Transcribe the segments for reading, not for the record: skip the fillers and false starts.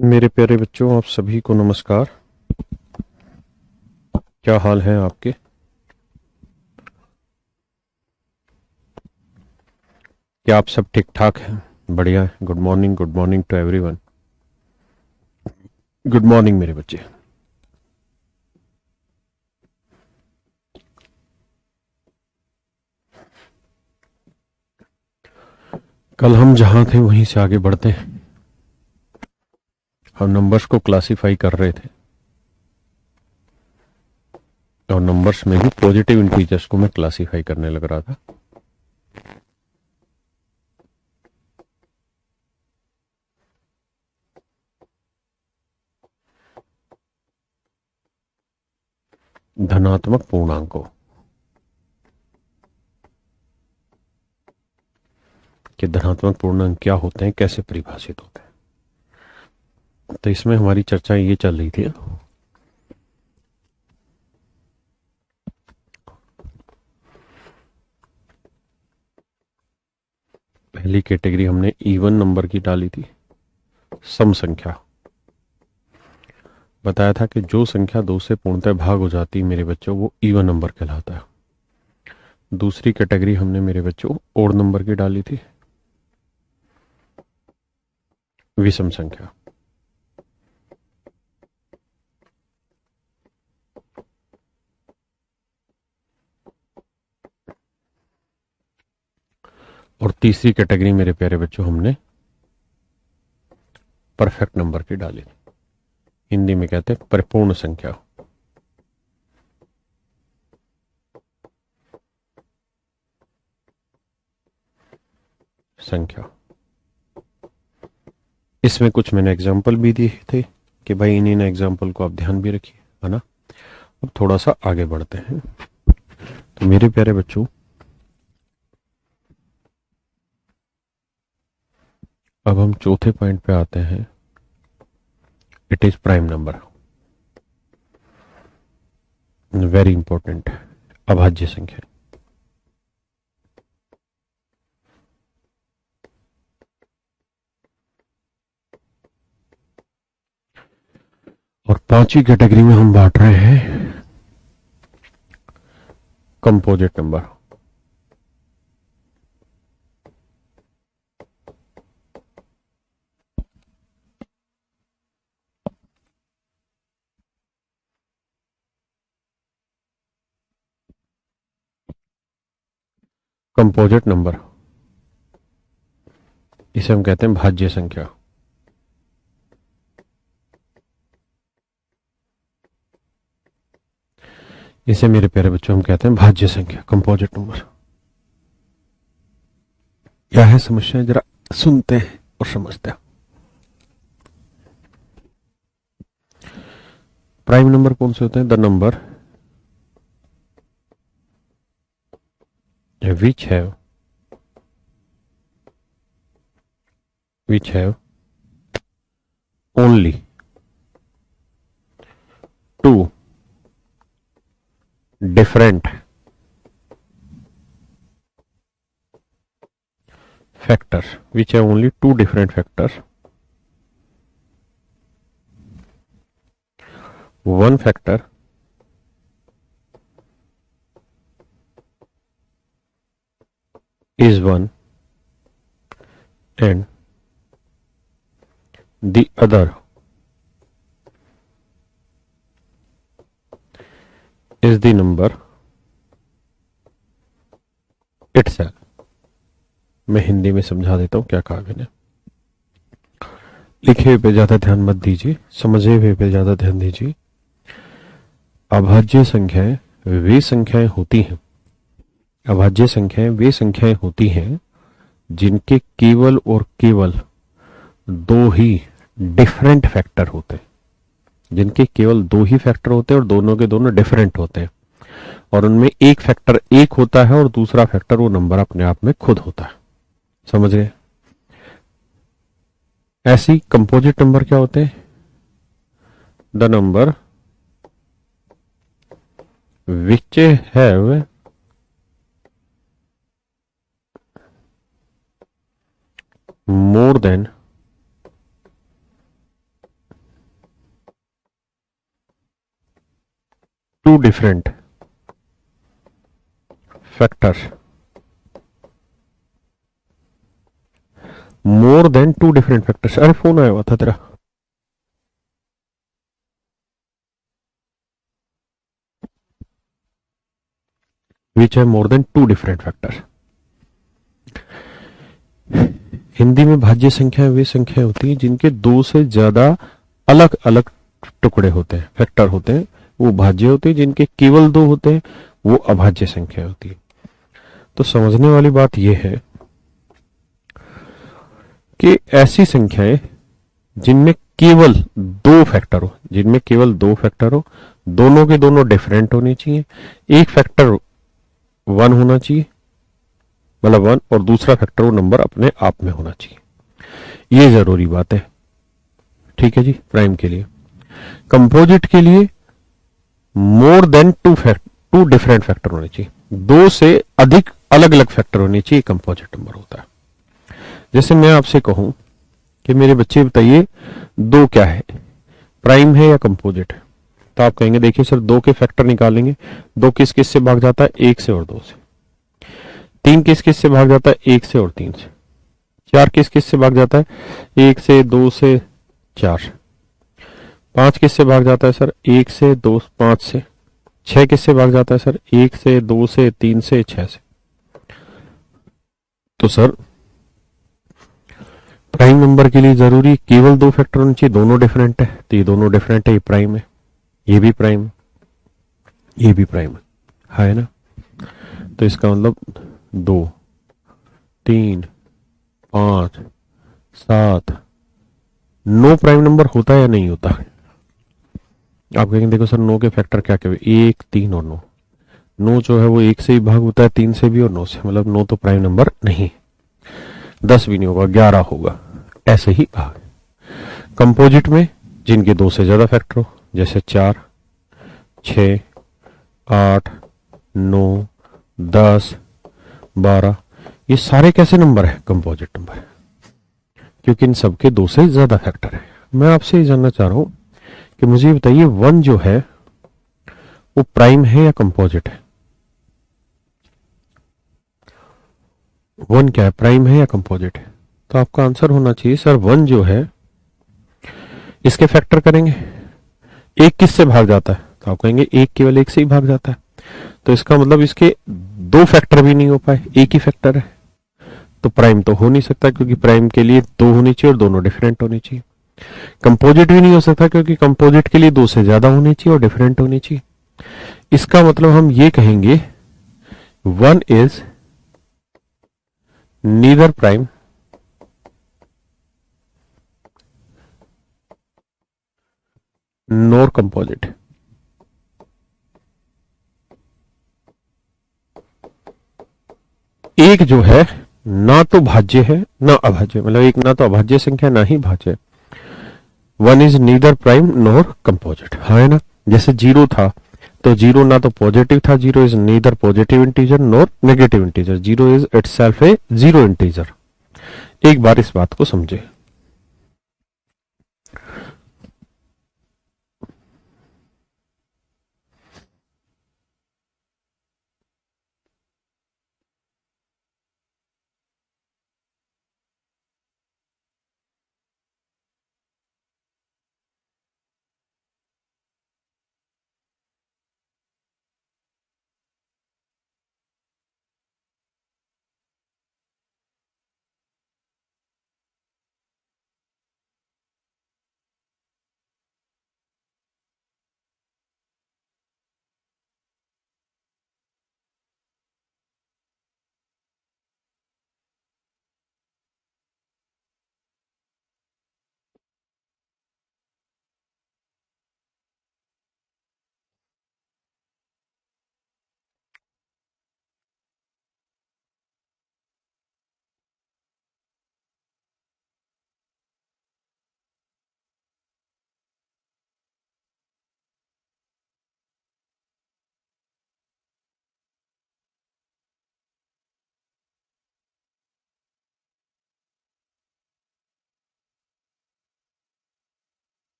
मेरे प्यारे बच्चों, आप सभी को नमस्कार। क्या हाल है आपके? क्या आप सब ठीक ठाक हैं? बढ़िया है। Good morning to everyone. Good morning मेरे बच्चे। कल हम जहां थे वहीं से आगे बढ़ते हैं। हम नंबर्स को क्लासिफाई कर रहे थे और नंबर्स में भी पॉजिटिव इंटीजर्स को मैं क्लासिफाई करने लग रहा था। धनात्मक पूर्णांकों के धनात्मक पूर्णांक क्या होते हैं, कैसे परिभाषित होते हैं। तो इसमें हमारी चर्चा ये चल रही थी, पहली कैटेगरी हमने इवन नंबर की डाली थी, सम संख्या। बताया था कि जो संख्या 2 से पूर्णतः भाग हो जाती है मेरे बच्चों, वो इवन नंबर कहलाता है। दूसरी कैटेगरी हमने मेरे बच्चों ओड नंबर की डाली थी, विषम संख्या। और तीसरी कैटेगरी मेरे प्यारे बच्चों हमने परफेक्ट नंबर की डाली थी, हिंदी में कहते हैं परिपूर्ण संख्या। संख्या इसमें कुछ मैंने एग्जाम्पल भी दिए थे कि भाई इन एग्जाम्पल को आप ध्यान भी रखिए, है ना। अब थोड़ा सा आगे बढ़ते हैं। तो मेरे प्यारे बच्चों, अब हम चौथे पॉइंट पे आते हैं। It is prime number, very important, अभाज्य संख्या। और पांचवी कैटेगरी में हम बांट रहे हैं कंपोजिट नंबर। कंपोजिट नंबर, इसे हम कहते हैं भाज्य संख्या। इसे मेरे प्यारे बच्चों हम कहते हैं भाज्य संख्या, कंपोजिट नंबर। क्या है समस्या, जरा सुनते हैं और समझते हैं। प्राइम नंबर कौन से होते हैं? The number which have only two different factors, which have only two different factors. One factor is 1 and the other is the number itself. मैं हिंदी में समझा देता हूं क्या कहा मैंने। लिखे हुए पे ज्यादा ध्यान मत दीजिए, समझे हुए पे ज्यादा ध्यान दीजिए। अभाज्य संख्याएं वे संख्याएं होती हैं, अभाज्य संख्याएं वे संख्याएं होती हैं जिनके केवल और केवल दो ही डिफरेंट फैक्टर होते हैं। जिनके केवल दो ही फैक्टर होते हैं और दोनों के दोनों डिफरेंट होते हैं, और उनमें एक फैक्टर एक होता है और दूसरा फैक्टर वो नंबर अपने आप में खुद होता है। समझ गए? ऐसी कंपोजिट नंबर क्या होते हैं? The number which have more than two different factors, more than two different factors. अरे फोन आया हुआ था तेरा। विच है more than two different factors. Hindi में भाज्य संख्याएं वे संख्याएं होती हैं जिनके दो से ज्यादा अलग अलग टुकड़े होते हैं, फैक्टर होते हैं, वो भाज्य होते हैं। जिनके केवल दो होते हैं वो अभाज्य संख्या होती है। तो समझने वाली बात यह है कि ऐसी संख्याएं जिनमें केवल दो फैक्टर हो, जिनमें केवल दो फैक्टर हो, दोनों के दोनों डिफरेंट होने चाहिए। एक फैक्टर वन होना चाहिए, मतलब वन, और दूसरा फैक्टर वो नंबर अपने आप में होना चाहिए। ये जरूरी बात है। ठीक है जी। प्राइम के लिए। कंपोजिट के लिए more than two different factor होने चाहिए, दो से अधिक अलग अलग फैक्टर होने चाहिए, कंपोजिट नंबर होता है। जैसे मैं आपसे कहूं कि मेरे बच्चे बताइए दो क्या है, प्राइम है या कंपोजिट है, तो आप कहेंगे देखिए सर दो के फैक्टर निकालेंगे, दो किस किस से भाग जाता है, एक से और दो से। तीन किस किस से भाग जाता है, एक से और तीन से। चार किस किस से भाग जाता है, एक से, दो से, चार। पांच किस से भाग जाता है सर, एक से, दो, पांच से। छह किस से भाग जाता है सर, एक से, दो से, तीन से, छह से। तो सर प्राइम नंबर के लिए जरूरी केवल दो फैक्टर होने चाहिए, दोनों डिफरेंट है, तो ये दोनों डिफरेंट है, ये प्राइम है। ये भी प्राइम है, ये भी प्राइम है ना। तो इसका मतलब दो, तीन, पांच, सात, नो प्राइम नंबर होता है या नहीं होता। आप कहेंगे देखो सर नो के फैक्टर क्या क्या, एक, तीन और नौ। नो जो है वो एक से ही भाग होता है, तीन से भी और नौ से, मतलब नो तो प्राइम नंबर नहीं। 10 भी नहीं होगा, 11 होगा, ऐसे ही भाग। कंपोजिट में जिनके दो से ज्यादा फैक्टर हो, जैसे 4, 6, 8, 9, 10, 12, ये सारे कैसे नंबर है, कंपोजिट नंबर, क्योंकि इन सबके दो से ज्यादा फैक्टर है। मैं आपसे ये जानना चाह रहा हूं कि मुझे ये बताइए वन जो है वो प्राइम है या कंपोजिट है। वन क्या है, प्राइम है या कंपोजिट है। तो आपका आंसर होना चाहिए सर वन जो है, इसके फैक्टर करेंगे, एक किस से भाग जाता है, तो आप कहेंगे एक केवल एक से ही भाग जाता है। तो इसका मतलब इसके दो फैक्टर भी नहीं हो पाए, एक ही फैक्टर है, तो प्राइम तो हो नहीं सकता, क्योंकि प्राइम के लिए दो होनी चाहिए और दोनों डिफरेंट होनी चाहिए। कंपोजिट भी नहीं हो सकता, क्योंकि कंपोजिट के लिए दो से ज्यादा होनी चाहिए और डिफरेंट होनी चाहिए। इसका मतलब हम ये कहेंगे one is neither prime NOR composite. एक जो है ना तो भाज्य है ना अभाज्य, मतलब एक ना तो अभाज्य संख्या ना ही भाज्य। One is neither prime NOR composite, है ना। जैसे जीरो था, तो जीरो ना तो पॉजिटिव था, zero is neither positive integer NOR negative integer, zero is itself A zero integer. एक बार इस बात को समझे।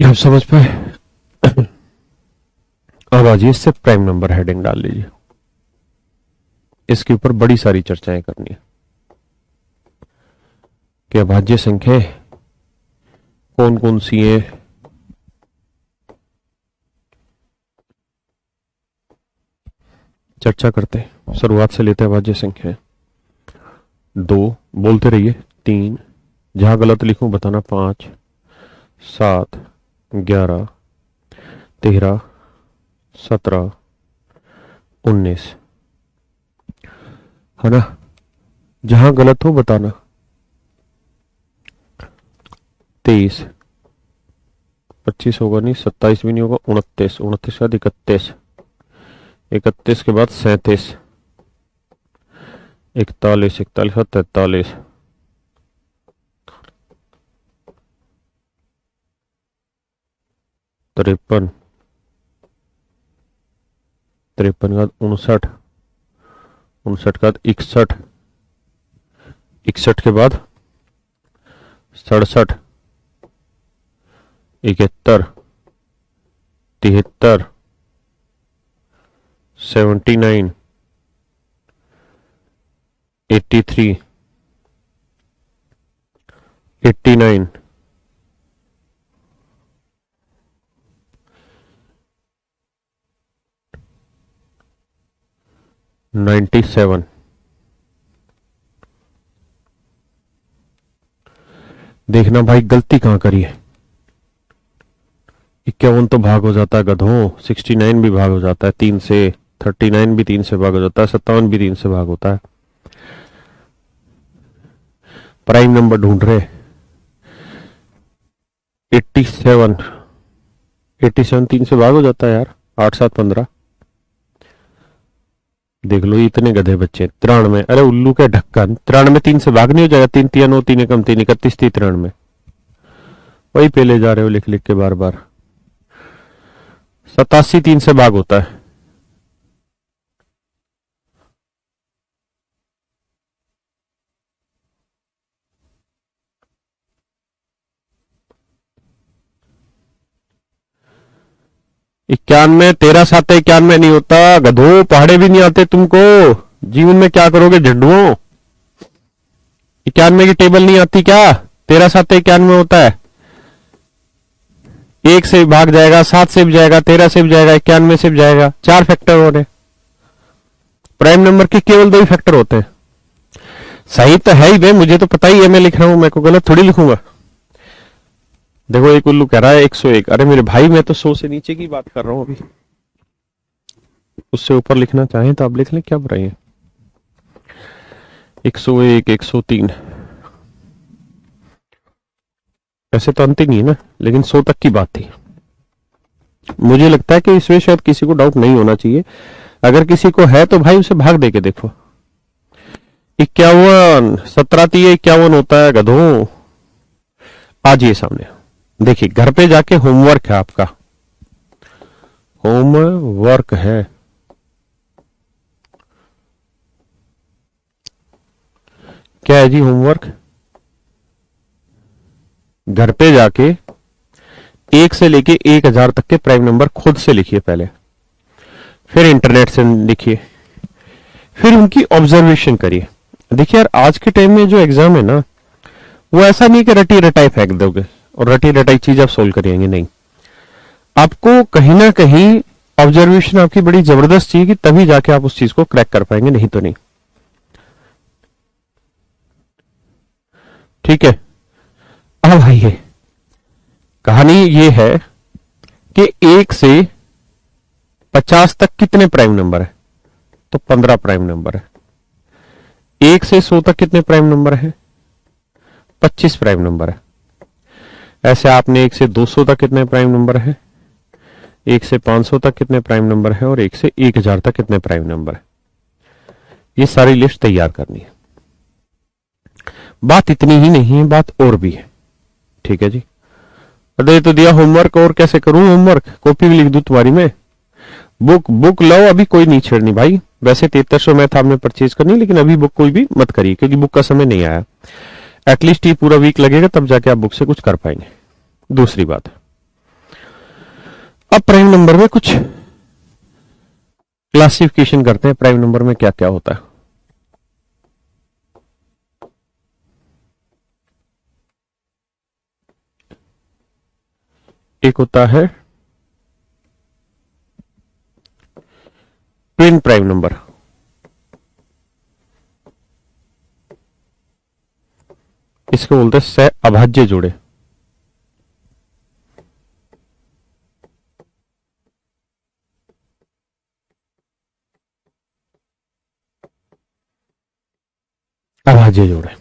ये आप समझ पाए? अब आजिए इससे प्राइम नंबर हेडिंग डाल लीजिए, इसके ऊपर बड़ी सारी चर्चाएं करनी है कि अभाज्य संख्याएं कौन कौन सी हैं, चर्चा करते हैं। शुरुआत से लेते हैं अभाज्य संख्याएं। 2 बोलते रहिए, 3 जहां गलत लिखूं बताना, 5 7 11 13 17 19, है ना? जहां गलत हो बताना। 23 25 होगा नहीं, 27 भी नहीं होगा, 29 29 के बाद 31 31 के बाद 37 41 41 और 43 53 53 के बाद 59 59 के बाद 61 61 के बाद 67 71 73 79 83 89 97। देखना भाई गलती कहां करी है। 51 तो भाग हो जाता है गधों, 69 भी भाग हो जाता है 3 से, 39 भी 3 से भाग हो जाता है, 57 भी 3 से भाग होता है। प्राइम नंबर ढूंढ रहे। 87 87 3 से भाग हो जाता है यार, 8 7 15। देख लो इतने गधे बच्चे। 93, अरे उल्लू के ढक्कन, 93 3 से भाग नहीं हो जाएगा? 3 3 9 3 कम 3 31 3 93। वही पहले जा रहे हो लिख लिख के बार बार। 87 3 से भाग होता है। इक्यानवे 13 7 91 नहीं होता गधो, पहाड़े भी नहीं आते तुमको। जीवन में क्या करोगे झड्डुओं? 91 की टेबल नहीं आती क्या? 13 7 91 होता है। 1 से भी भाग जाएगा, 7 से भी जाएगा, 13 से भी जाएगा, 91 से भी जाएगा। 4 फैक्टर हो रहे। प्राइम नंबर के केवल 2 ही फैक्टर होते हैं। सही तो है ही बे, मुझे तो पता ही है, मैं लिख रहा हूं, मैं को गलत थोड़ी लिखूंगा। देखो एक उल्लू कह रहा है 101। अरे मेरे भाई मैं तो 100 से नीचे की बात कर रहा हूं अभी। उससे ऊपर लिखना चाहें तो आप लिख लें, क्या बुराई है। 101 103 ऐसे तो अंत ही नहीं है ना, लेकिन 100 तक की बात थी। मुझे लगता है कि इसमें शायद किसी को डाउट नहीं होना चाहिए। अगर किसी को है तो भाई उसे भाग दे के देखो। 51 17 51 होता है गधों। आज ये सामने देखिए, घर पे जाके होमवर्क है आपका, होमवर्क है। क्या है जी होमवर्क? घर पे जाके 1 से लेके 1000 तक के प्राइम नंबर खुद से लिखिए पहले, फिर इंटरनेट से लिखिए, फिर उनकी ऑब्जर्वेशन करिए। देखिए यार, आज के टाइम में जो एग्जाम है ना, वो ऐसा नहीं कि रटी रटाई फेंक दोगे और रटी रटाई चीज आप सोल्व करेंगे, नहीं। आपको कहीं ना कहीं ऑब्जर्वेशन आपकी बड़ी जबरदस्त चाहिए कि तभी जाके आप उस चीज को क्रैक कर पाएंगे, नहीं तो नहीं। ठीक है। अब आइए, कहानी ये है कि 1 से 50 तक कितने प्राइम नंबर है? तो 15 प्राइम नंबर है। 1 से 100 तक कितने प्राइम नंबर है? 25 प्राइम नंबर है। ऐसे आपने 1 से 200 तक कितने प्राइम नंबर है, 1 से 500 तक कितने प्राइम नंबर है, और 1 से 1000 तक कितने प्राइम नंबर है। ये सारी लिस्ट तैयार करनी है। बात इतनी ही नहीं है, बात और भी है। ठीक है जी। अरे तो दिया होमवर्क, और कैसे करूं होमवर्क? कॉपी भी लिख दूं तुम्हारी में? बुक लो, अभी कोई नहीं छेड़नी भाई। वैसे 7300 मैथ आपने परचेज करनी, लेकिन अभी बुक कोई भी मत करिए, क्योंकि बुक का समय नहीं आया। एटलीस्ट ये पूरा वीक लगेगा, तब जाके आप बुक से कुछ कर पाएंगे। दूसरी बात, अब प्राइम नंबर में कुछ क्लासिफिकेशन करते हैं, प्राइम नंबर में क्या क्या होता है। एक होता है ट्विन प्राइम नंबर, इसको बोलते हैं सह अभाज्य जोड़े। अभाज्य जोड़े।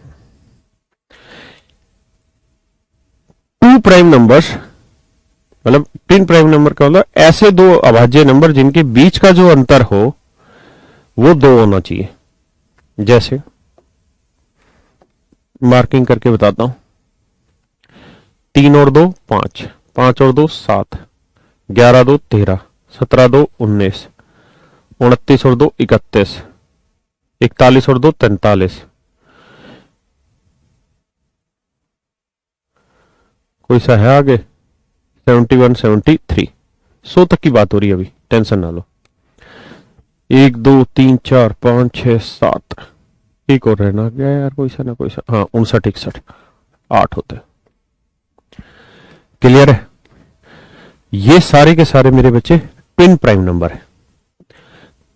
टू प्राइम नंबर्स मतलब ट्विन प्राइम नंबर का मतलब ऐसे दो अभाज्य नंबर जिनके बीच का जो अंतर हो वो दो होना चाहिए। जैसे मार्किंग करके बताता हूं, 3 और 2 5, 5 और 2 7, 11 2 13, 17 2 19, 29 और 2 31, 41 और 2 43। कोई सा है आगे? 71 73। 100 तक की बात हो रही है अभी, टेंशन ना लो। 1 2 3 4 5 6 7, एक और रहना गया यार, कोई सा ना कोई सा, हाँ 59 61 8 होते हैं। क्लियर है? ये सारे के सारे मेरे बच्चे ट्विन प्राइम नंबर है।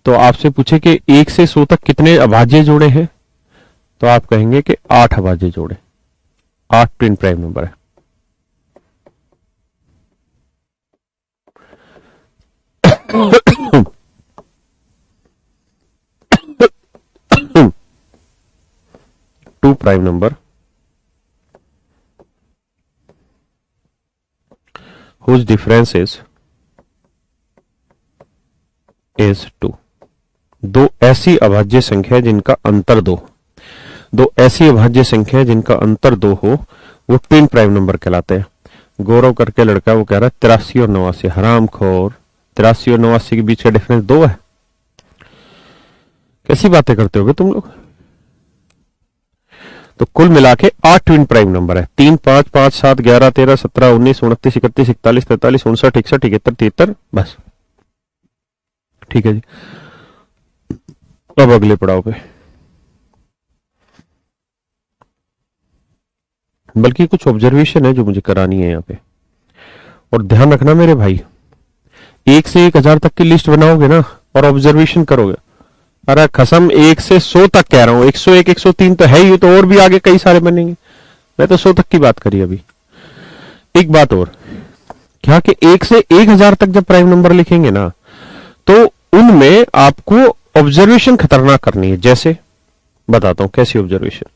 तो आपसे पूछे कि 1 से 100 तक कितने अभाज्य जोड़े हैं, तो आप कहेंगे कि 8 अभाज्य जोड़े, 8 ट्विन प्राइम नंबर है। Two prime number whose difference is 2। दो ऐसी अभाज्य संख्या जिनका अंतर दो ऐसी अभाज्य संख्या जिनका अंतर 2 हो वो ट्विन प्राइम नंबर कहलाते हैं। गौरव करके लड़का वो कह रहा है 83 और 89, हराम खोर, 83 और 89 के बीच का डिफरेंस 2 है। कैसी बातें करते होगे तुम लोग। तो कुल मिला के 8 ट्विन प्राइम नंबर है। 3 5 5 7 11 13 17 19 29 31 41 43 59 61 71 73, बस ठीक है जी। अब अगले पड़ाव पे, बल्कि कुछ ऑब्जर्वेशन है जो मुझे करानी है यहाँ पे, और ध्यान रखना मेरे भाई, 1 से 1000 तक की लिस्ट बनाओगे ना और ऑब्जर्वेशन करोगे, अरे कसम 1 से 100 तक कह रहा हूं, 101 103 तो है ही, तो और भी आगे कई सारे बनेंगे। मैं तो 100 तक की बात करी अभी। एक बात और क्या कि 1 से 1000 तक जब प्राइम नंबर लिखेंगे ना तो उनमें आपको ऑब्जर्वेशन खतरनाक करनी है। जैसे बताता हूं कैसी ऑब्जर्वेशन।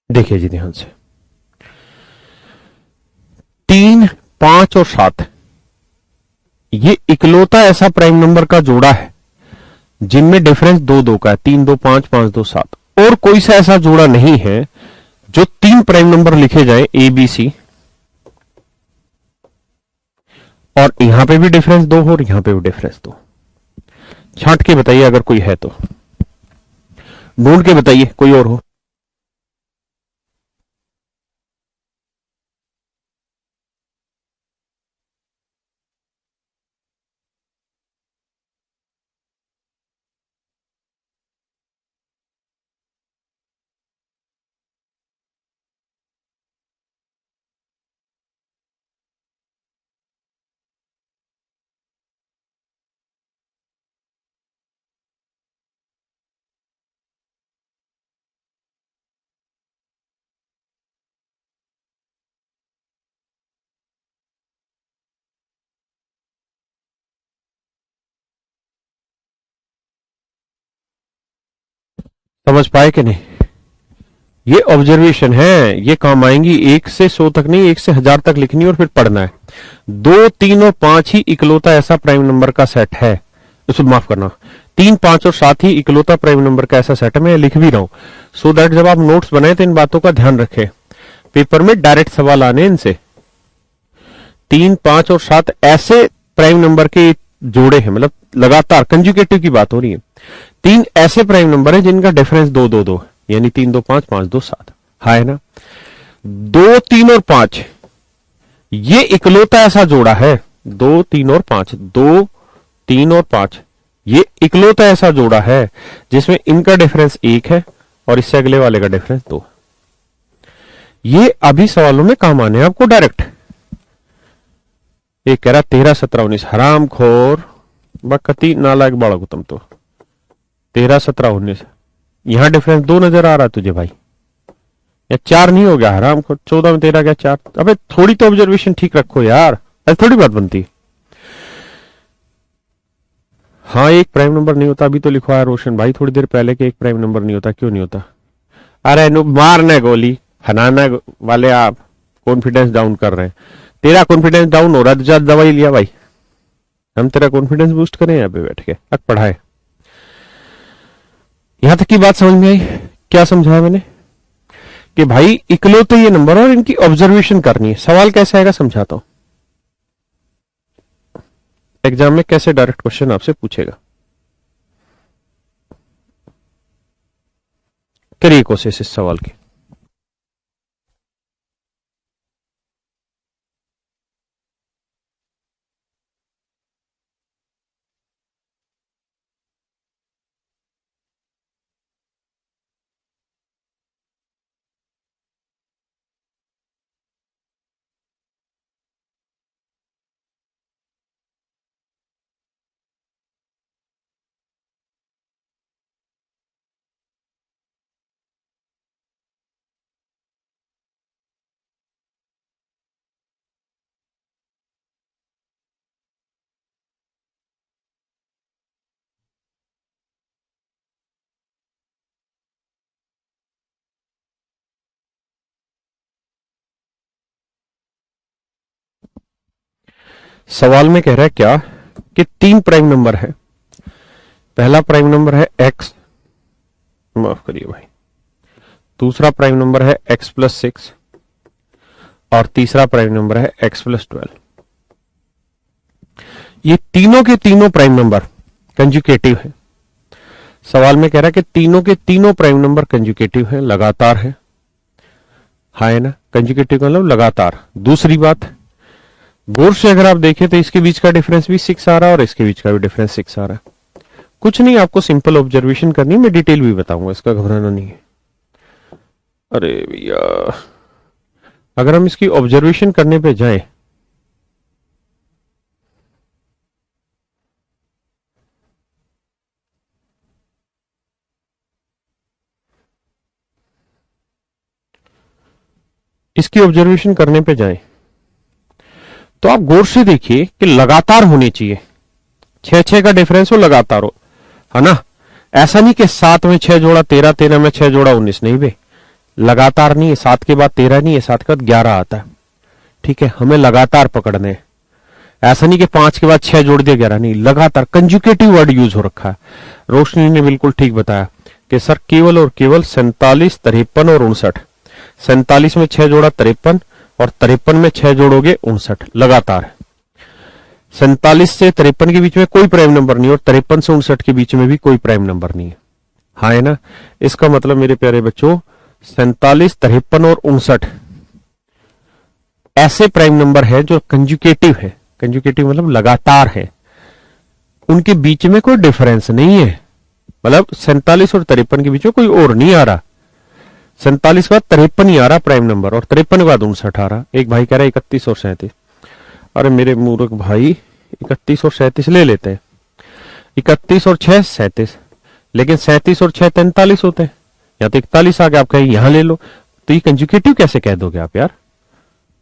देखिए जी ध्यान से, 3 5 और 7 ये इकलौता ऐसा प्राइम नंबर का जोड़ा है जिनमें डिफरेंस 2 2 का है। 3 2 5 5 2 7, और कोई सा ऐसा जोड़ा नहीं है जो 3 प्राइम नंबर लिखे जाए ए बी सी और यहां पे भी डिफरेंस 2 हो और यहां पे भी डिफरेंस 2। छांट के बताइए अगर कोई है तो, ढूंढ के बताइए कोई और हो। समझ पाए कि नहीं? ये ऑब्जर्वेशन है, ये काम आएंगी। 1 से 100 तक नहीं, 1 से 1000 तक लिखनी और फिर पढ़ना है। 2 3 और 5 ही इकलौता ऐसा प्राइम नंबर का सेट है, इसको माफ करना, 3, 5 और 7 ही इकलौता प्राइम नंबर का ऐसा सेट है, मैं लिख भी रहा हूं सो दैट जब आप नोट्स बनाए तो इन बातों का ध्यान रखें, पेपर में डायरेक्ट सवाल आने इनसे। 3, 5 और 7 ऐसे प्राइम नंबर के जोड़े हैं, मतलब लगातार कंजुगेटिव की बात हो रही है। 3 ऐसे प्राइम नंबर है जिनका डिफरेंस 2, 2, 2 यानी 3, 2, 5, 5, 2, 7। हाँ है ना। 2, 3 और 5 ये इकलौता ऐसा जोड़ा है, 2, 3 और 5, 2, 3 और 5 ये इकलौता ऐसा जोड़ा है जिसमें इनका डिफरेंस 1 है और इससे अगले वाले का डिफरेंस 2। ये अभी सवालों में काम आने आपको डायरेक्ट। एक कह रहा 13, 17, 19 हराम खोर बकती नालायक बालक तुम तो। 13, 17, 19 यहां डिफरेंस 2 नजर आ रहा तुझे भाई, या 4 नहीं हो गया हराम खोर। 14 में 13 क्या 4? अबे थोड़ी तो ऑब्जर्वेशन ठीक रखो यार, ऐसी थोड़ी बात बनती। हाँ एक प्राइम नंबर नहीं होता, अभी तो लिखवाया रोशन भाई थोड़ी देर पहले कि एक प्राइम नंबर नहीं होता। क्यों नहीं होता? अरे मारने गोली हनाना वाले आप कॉन्फिडेंस डाउन कर रहे हैं। तेरा कॉन्फिडेंस डाउन हो रहा है तो जा दवाई लिया भाई, हम तेरा कॉन्फिडेंस बूस्ट करें यहाँ पे बैठ के। अब पढ़ाए। यहां तक की बात समझ में आई? क्या समझाया मैंने कि भाई इकलौते ये नंबर और इनकी ऑब्जर्वेशन करनी है। सवाल कैसे आएगा समझाता हूं। एग्जाम में कैसे डायरेक्ट क्वेश्चन आपसे पूछेगा। करिए कोशिश इस सवाल की। सवाल में कह रहा है क्या कि 3 प्राइम नंबर है। पहला प्राइम नंबर है x, माफ करिए भाई, दूसरा प्राइम नंबर है x+6 और तीसरा प्राइम नंबर है x+12। ये तीनों के तीनों प्राइम नंबर कंजुकेटिव है। सवाल में कह रहा है कि तीनों के तीनों प्राइम नंबर कंजुकेटिव है, लगातार है। हाँ है ना, कंजुकेटिव मतलब लगातार। दूसरी बात, गौर से अगर आप देखें तो इसके बीच का डिफरेंस भी 6 आ रहा है और इसके बीच का भी डिफरेंस 6 आ रहा है। कुछ नहीं, आपको सिंपल ऑब्जर्वेशन करनी, मैं डिटेल भी बताऊंगा, इसका घबराना नहीं है। अरे भैया अगर हम इसकी ऑब्जर्वेशन करने पे जाएं इसकी ऑब्जर्वेशन करने पे जाएं तो आप गौर से देखिए कि लगातार होने चाहिए। 6 का डिफरेंस हो, लगातार हो, है ना। ऐसा नहीं कि 7 में 6 जोड़ा 13, 13 में 6 जोड़ा 19, नहीं बे, लगातार नहीं है। 7 के बाद 13 नहीं है, 7 के बाद 11 आता है। ठीक है, हमें लगातार पकड़ने हैं। ऐसा नहीं कि 5 के बाद 6 जोड़ दिया 11, नहीं, लगातार। कंजुकेटिव वर्ड यूज हो रखा है। रोशनी ने बिल्कुल ठीक बताया कि सर केवल और केवल 47, 53 और 59। 47 में 6 जोड़ा 53 और 53 में 6 जोड़ोगे 59, लगातार है। 47 से 53 के बीच में कोई प्राइम नंबर नहीं और 53 से 59 के बीच में भी कोई प्राइम नंबर नहीं है। हाँ है ना। इसका मतलब मेरे प्यारे बच्चों 47, 53 और 59 ऐसे प्राइम नंबर है जो कंजुकेटिव है। कंजुकेटिव मतलब लगातार है, उनके बीच में कोई डिफरेंस नहीं है। मतलब 47 और 53 के बीच में कोई और नहीं आ रहा। 47 के बाद 53 ही आ रहा प्राइम नंबर और 53 के बाद 59 आ रहा। एक भाई कह रहा है 31 और 37। अरे मेरे मूर्ख भाई, 31 और 37 ले लेते हैं। 31 और 6 37, लेकिन 37 और 6 43 होते हैं, या तो 41 आ गया, आप कहें यहां ले लो। तो ये कंजुकेटिव कैसे कह दोगे आप यार?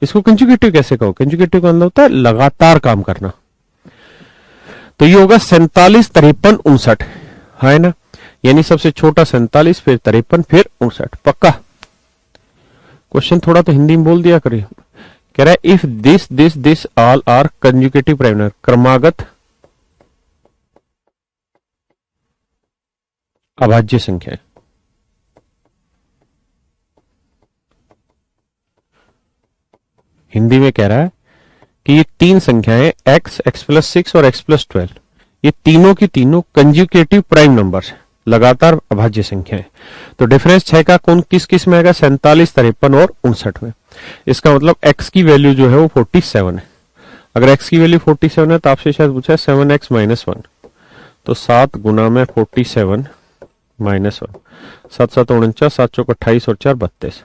इसको कंजुकेटिव कैसे कहो? कंजुकेटिव का मतलब होता है लगातार काम करना। तो ये होगा 47, 53, 59, है ना। यानी सबसे छोटा 47, फिर 53, फिर 59। पक्का? क्वेश्चन थोड़ा तो हिंदी में बोल दिया करिए। कह रहा है if this all are consecutive prime number, क्रमागत अभाज्य संख्याएं। हिंदी में कह रहा है कि ये तीन संख्याएं x, x+6 और x+12, ये तीनों की तीनों कंज्यूकेटिव प्राइम नंबर्स, लगातार अभाज्य संख्याएं। तो डिफरेंस 6 का कौन किस किस में आएगा? 47, 53 और 59 में। इसका मतलब x की वैल्यू जो है वो 47 है। अगर x की वैल्यू 47 है तो आपसे शायद पूछा है 7x-1, तो 7 गुना में 47 -1, 7 7 49, 7 चौक 28 और 4 32,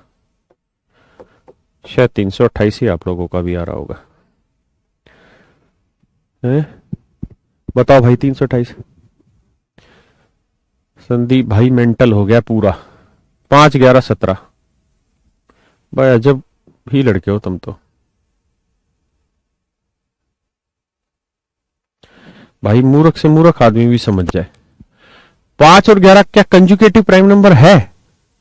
शायद 328 ही आप लोगों का भी आ रहा होगा। बताओ भाई 328। संदीप भाई मेंटल हो गया पूरा। 5 11 17। भाई अजब ही लड़के हो तुम तो। भाई मूर्ख से मूर्ख आदमी भी समझ जाए। 5 और 11 क्या कंजुकेटिव प्राइम नंबर है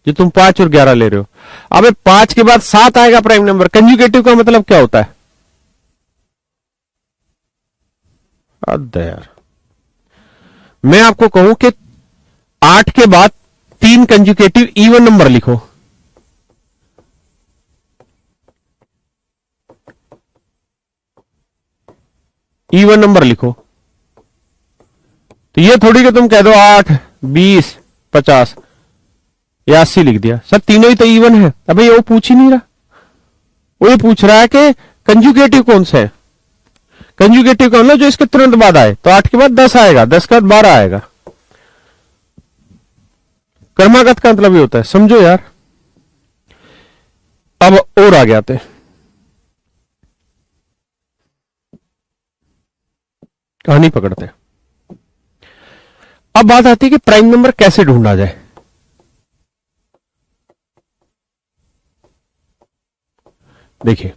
जो तुम 5 और 11 ले रहे हो? अबे 5 के बाद 7 आएगा प्राइम नंबर। कंजुकेटिव का मतलब क्या होता है? यार मैं आपको कहूं कि 8 के बाद 3 कंजुकेटिव इवन नंबर लिखो। इवन नंबर लिखो। तो ये थोड़ी कि तुम कह दो 8, 20, 50 या 80 लिख दिया। सर तीनों ही तो इवन है। अबे वो पूछ ही नहीं रहा। वो ये पूछ रहा है कि कंजुकेटिव कौन सा है। कंजुकेटिव का मतलब जो इसके तुरंत बाद आए। तो 8 के बाद 10 आएगा, 10 के बाद 12 आएगा। कर्मागत का मतलब ये होता है, समझो यार। अब और आगे आते हैं, कहानी पकड़ते हैं। अब बात आती है कि प्राइम नंबर कैसे ढूंढा जाए। देखिए,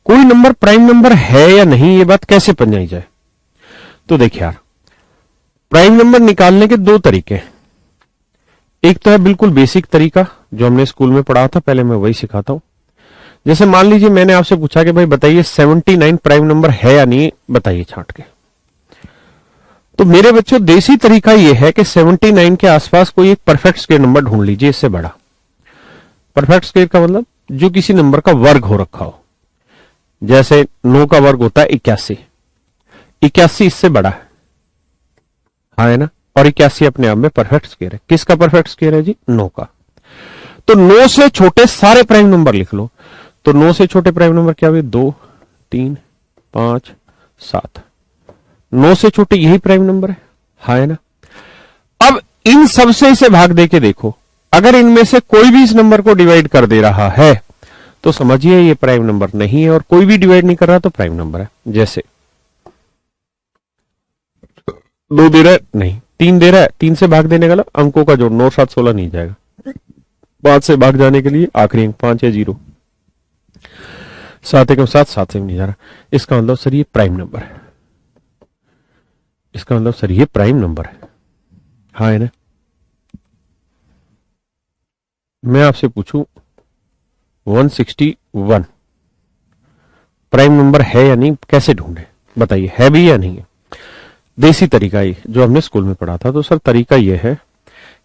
कोई नंबर प्राइम नंबर है या नहीं, ये बात कैसे पहचानी जाए। तो देखिए यार, प्राइम नंबर निकालने के दो तरीके हैं। एक तो है बिल्कुल बेसिक तरीका जो हमने स्कूल में पढ़ा था, पहले मैं वही सिखाता हूं। जैसे मान लीजिए मैंने आपसे पूछा कि भाई बताइए 79 प्राइम नंबर है या नहीं, बताइए छांट के। तो मेरे बच्चों देसी तरीका यह है कि 79 के आसपास कोई एक परफेक्ट स्क्वायर नंबर ढूंढ लीजिए, इससे बड़ा। परफेक्ट स्क्वायर का मतलब जो किसी नंबर का वर्ग हो रखा हो। जैसे 9 का वर्ग होता है 81, 81 इससे बड़ा है, हाँ है ना। और 81 अपने आप में परफेक्ट स्क्वायर है। किसका परफेक्ट स्क्वायर है जी? 9 का। तो 9 से छोटे सारे प्राइम नंबर लिख लो। तो 9 से छोटे प्राइम नंबर क्या हुए? 2, 3, 5, 7। 9 से छोटे यही प्राइम नंबर है, हाँ है ना। अब इन सब से इसे भाग दे के देखो, अगर इनमें से कोई भी इस नंबर को डिवाइड कर दे रहा है तो समझिए ये प्राइम नंबर नहीं है, और कोई भी डिवाइड नहीं कर रहा तो प्राइम नंबर है। जैसे 2 दे रहा है, नहीं 3 दे रहा है, 3 से भाग देने का अंकों का जोड़ 9 7 16 नहीं जाएगा। 5 से भाग जाने के लिए आखिरी अंक 5 या 0। 7 1 7, 7 से नहीं जा रहा। इसका मतलब सर ये प्राइम नंबर है। इसका मतलब सर ये प्राइम नंबर है, हाँ है ना। मैं आपसे पूछूं 161 प्राइम नंबर है या नहीं, कैसे ढूंढे बताइए, है भी या नहीं है। देसी तरीका ये जो हमने स्कूल में पढ़ा था। तो सर तरीका ये है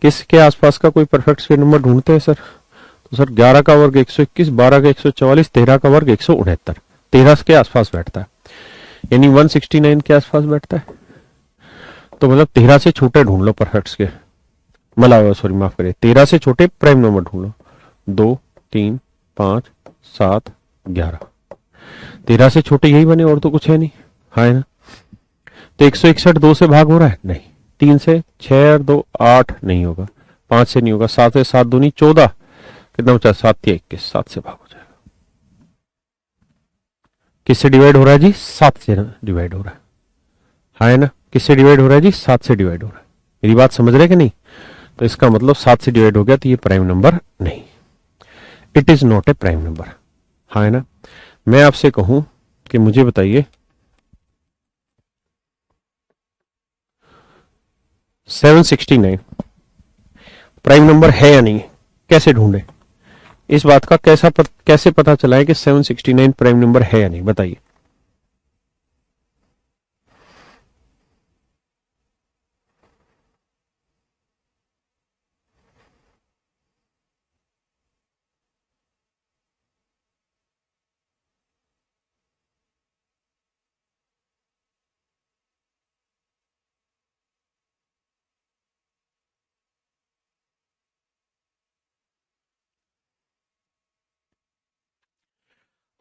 कि इसके आसपास का कोई परफेक्ट स्क्वायर नंबर ढूंढते हैं सर। तो सर 11 का वर्ग 121, 12 का 144, 13 का वर्ग 169, 13 के आसपास बैठता है, यानी 169 के आसपास बैठता है। तो मतलब 13 से छोटे ढूंढ लो परफेक्ट स्क्वायर, मतलब सॉरी माफ करिए, 13 से छोटे प्राइम नंबर ढूंढ लो। 2 3 5 7 11। 13 से छोटे यही बने, और तो कुछ है नहीं, हाँ है ना। तो 161 2 से भाग हो रहा है नहीं, 3 से 6 और 2 8 नहीं होगा, 5 से नहीं होगा, 7 से 7 दूनी 14, कितना बचा? 7 3 21, 7 से भाग हो जाएगा। किससे डिवाइड हो रहा है जी? 7 से डिवाइड हो रहा है, हाँ है ना। किससे डिवाइड हो रहा है जी? 7 से डिवाइड हो रहा है। मेरी बात समझ रहे कि नहीं? तो इसका मतलब 7 से डिवाइड हो गया तो ये प्राइम नंबर नहीं, it is not a prime number, हाँ है ना। मैं आपसे कहूं कि मुझे बताइए 769 प्राइम नंबर है या नहीं, कैसे ढूंढे? इस बात का कैसे पता चला है कि 769 प्राइम नंबर है या नहीं, बताइए।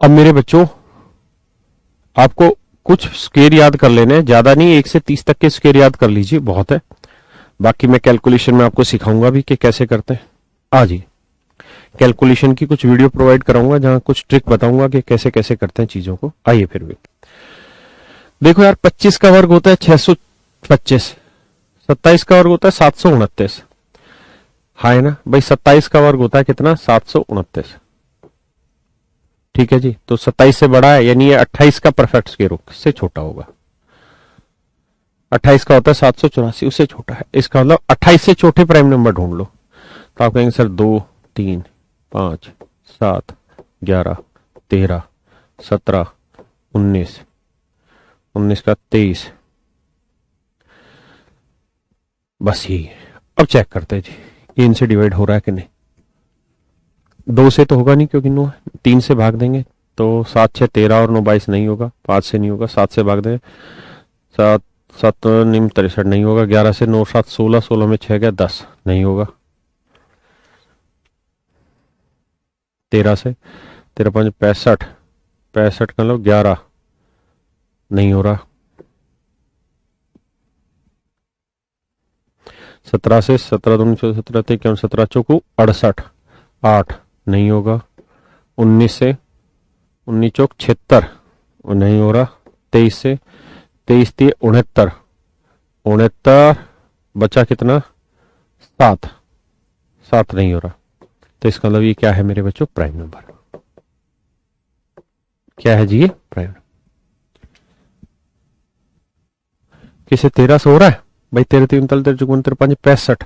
अब मेरे बच्चों आपको कुछ स्क्वायर याद कर लेने हैं, ज्यादा नहीं, 1 से 30 तक के स्क्वायर याद कर लीजिए, बहुत है। बाकी मैं कैलकुलेशन में आपको सिखाऊंगा भी कि कैसे करते हैं। आ जी, कैलकुलेशन की कुछ वीडियो प्रोवाइड कराऊंगा जहां कुछ ट्रिक बताऊंगा कि कैसे कैसे करते हैं चीजों को। आइए फिर भी देखो यार, 25 का वर्ग होता है 625, 27 का वर्ग होता है 729, हाँ है ना भाई। 27 का वर्ग होता है कितना, 729, ठीक है जी। तो 27 से बड़ा है, यानी ये 28 का परफेक्ट स्क्वायर से छोटा होगा। 28 का होता है 784, उससे छोटा है। इसका मतलब 28 से छोटे प्राइम नंबर ढूंढ लो। तो आप कहेंगे सर 2, 3, 5, 7, 11, 13, 17, 19, 19 का 23, बस यही है। अब चेक करते हैं जी, ये इनसे डिवाइड हो रहा है कि नहीं। 2 से तो होगा नहीं क्योंकि 9 है। 3 से भाग देंगे तो 7 6 13 और 9 22 नहीं होगा। 5 से नहीं होगा। 7 से भाग देंगे, 7 7 निम 63 नहीं होगा। 11 से 9 7 16, 16 में 6 गया 10 नहीं होगा। 13 से 13 5 65, 65 का लो 11 नहीं हो रहा। 17 से 17 2 17 13 17 चौको 68, 8 नहीं होगा। 19 से 19 चौक 76 नहीं हो रहा। 23 से 23 3 69, 69 बचा कितना, 7, 7 नहीं हो रहा। तो इसका मतलब ये क्या है मेरे बच्चों, प्राइम नंबर। क्या है जी ये प्राइम। किसे 13 से हो रहा है भाई, 13 3 13 54 53 65,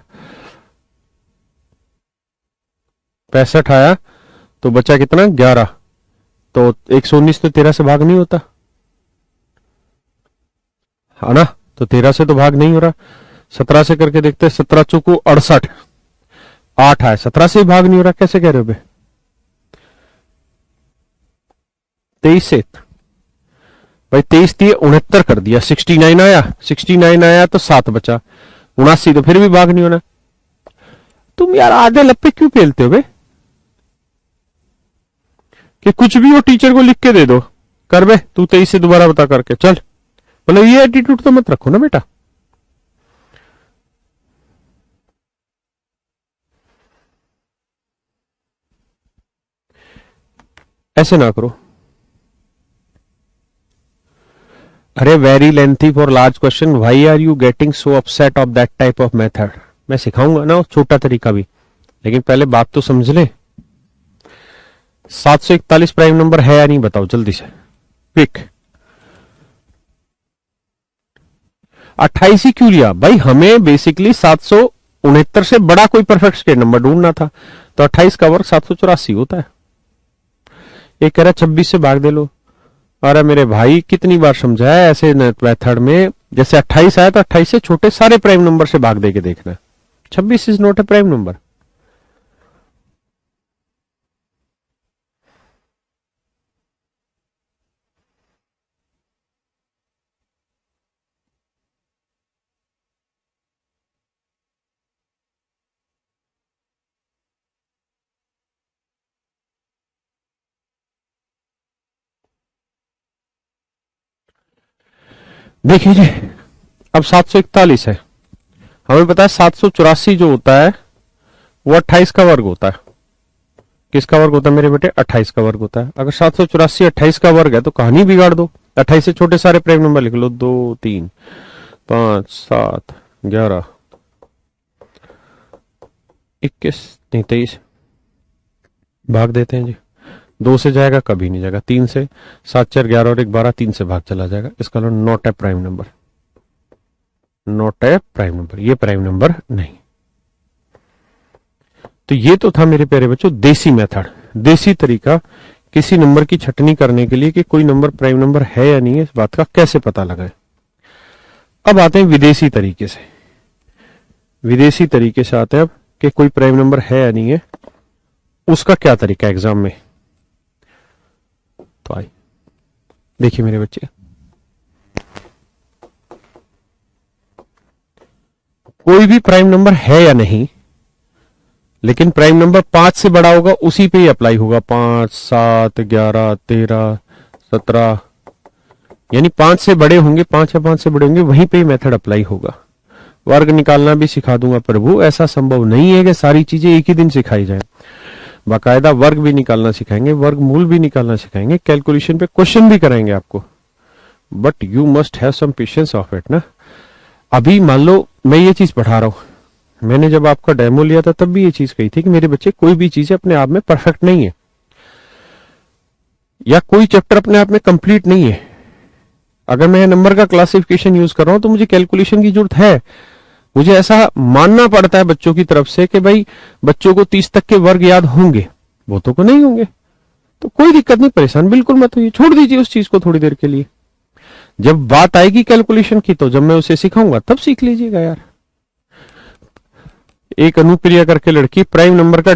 65 आया तो बचा कितना 11। तो 119 तो 13 से भाग नहीं होता है ना, तो 13 से तो भाग नहीं हो रहा। 17 से करके देखते हैं, 17 चौको 68, 8 आया, 17 से ही भाग नहीं हो रहा। कैसे कह रहे हो बे। 23 से भाई 23 दिए 69 कर दिया, 69 आया, 69 आया तो 7 बचा, 79 तो फिर भी भाग नहीं होना। तुम यार आधे लप्पे क्यों पेलते हो बे, कि कुछ भी हो टीचर को लिख के दे दो, कर बे तू 23 से दोबारा बता करके चल। मतलब ये एटीट्यूड तो मत रखो ना बेटा। ऐसे ना करो। अरे very lengthy for large question, why are you getting so upset of that type of method. मैं सिखाऊंगा ना छोटा तरीका भी, लेकिन पहले बात तो समझ ले। 741 प्राइम नंबर है या नहीं बताओ जल्दी से, क्विक। 28 ही क्यों लिया भाई, हमें बेसिकली 769 से बड़ा कोई परफेक्ट स्क्वायर नंबर ढूंढना था। तो 28 का वर्ग 784 होता है। ये कह रहा 26 से भाग दे लो। अरे मेरे भाई कितनी बार समझाया ऐसे मेथड में, जैसे 28 आया तो 28 से छोटे सारे प्राइम नंबर से भाग दे के देखना। 26 is not a prime number. देखिए जी, अब 741 है, हमें पता है 784 जो होता है वो 28 का वर्ग होता है। किसका वर्ग होता है मेरे बेटे, 28 का वर्ग होता है। अगर 784 28 का वर्ग है तो कहानी बिगाड़ दो। 28 से छोटे सारे प्राइम नंबर लिख लो, 2 3 5 7 11 21 नहीं 23, भाग देते हैं जी। 2 से जाएगा कभी नहीं जाएगा। 3 से 7 4 11 और 1 12, 3 से भाग चला जाएगा। इसका not a prime number, not a prime number, ये प्राइम नंबर नहीं। तो ये तो था मेरे प्यारे बच्चों देसी मेथड, देसी तरीका किसी नंबर की छटनी करने के लिए कि कोई नंबर प्राइम नंबर है या नहीं है, इस बात का कैसे पता लगाए। अब आते हैं विदेशी तरीके से। विदेशी तरीके से आते हैं अब कि कोई प्राइम नंबर है या नहीं है, उसका क्या तरीका एग्जाम में। तो आइए देखिए मेरे बच्चे, कोई भी प्राइम नंबर है या नहीं, लेकिन प्राइम नंबर 5 से बड़ा होगा उसी पे ही अप्लाई होगा। 5, 7, 11, 13, 17, यानी 5 से बड़े होंगे, 5 या 5 से बड़े होंगे, वहीं पे ही मेथड अप्लाई होगा। वर्ग निकालना भी सिखा दूंगा प्रभु, ऐसा संभव नहीं है कि सारी चीजें एक ही दिन सिखाई जाए। बाकायदा वर्ग भी निकालना सिखाएंगे, वर्गमूल भी निकालना सिखाएंगे, कैलकुलेशन पे क्वेश्चन भी कराएंगे आपको, but you must have some patience of it ना। अभी मान लो मैं ये चीज पढ़ा रहा हूं, मैंने जब आपका डेमो लिया था तब भी ये चीज कही थी कि मेरे बच्चे कोई भी चीज अपने आप में परफेक्ट नहीं है, या कोई चैप्टर अपने आप में कंप्लीट नहीं है। अगर मैं नंबर का क्लासिफिकेशन यूज कर रहा हूं तो मुझे कैलकुलेशन की जरूरत है, मुझे ऐसा मानना पड़ता है बच्चों की तरफ से कि भाई बच्चों को 30 तक के वर्ग याद होंगे, बहुतों को नहीं होंगे, तो कोई दिक्कत नहीं, परेशान बिल्कुल मत होइए, छोड़ दीजिए उस चीज को थोड़ी देर के लिए। जब बात आएगी कैलकुलेशन की तो जब मैं उसे सिखाऊंगा तब सीख लीजिएगा यार। एक अनुप्रिया करके लड़की, प्राइम नंबर का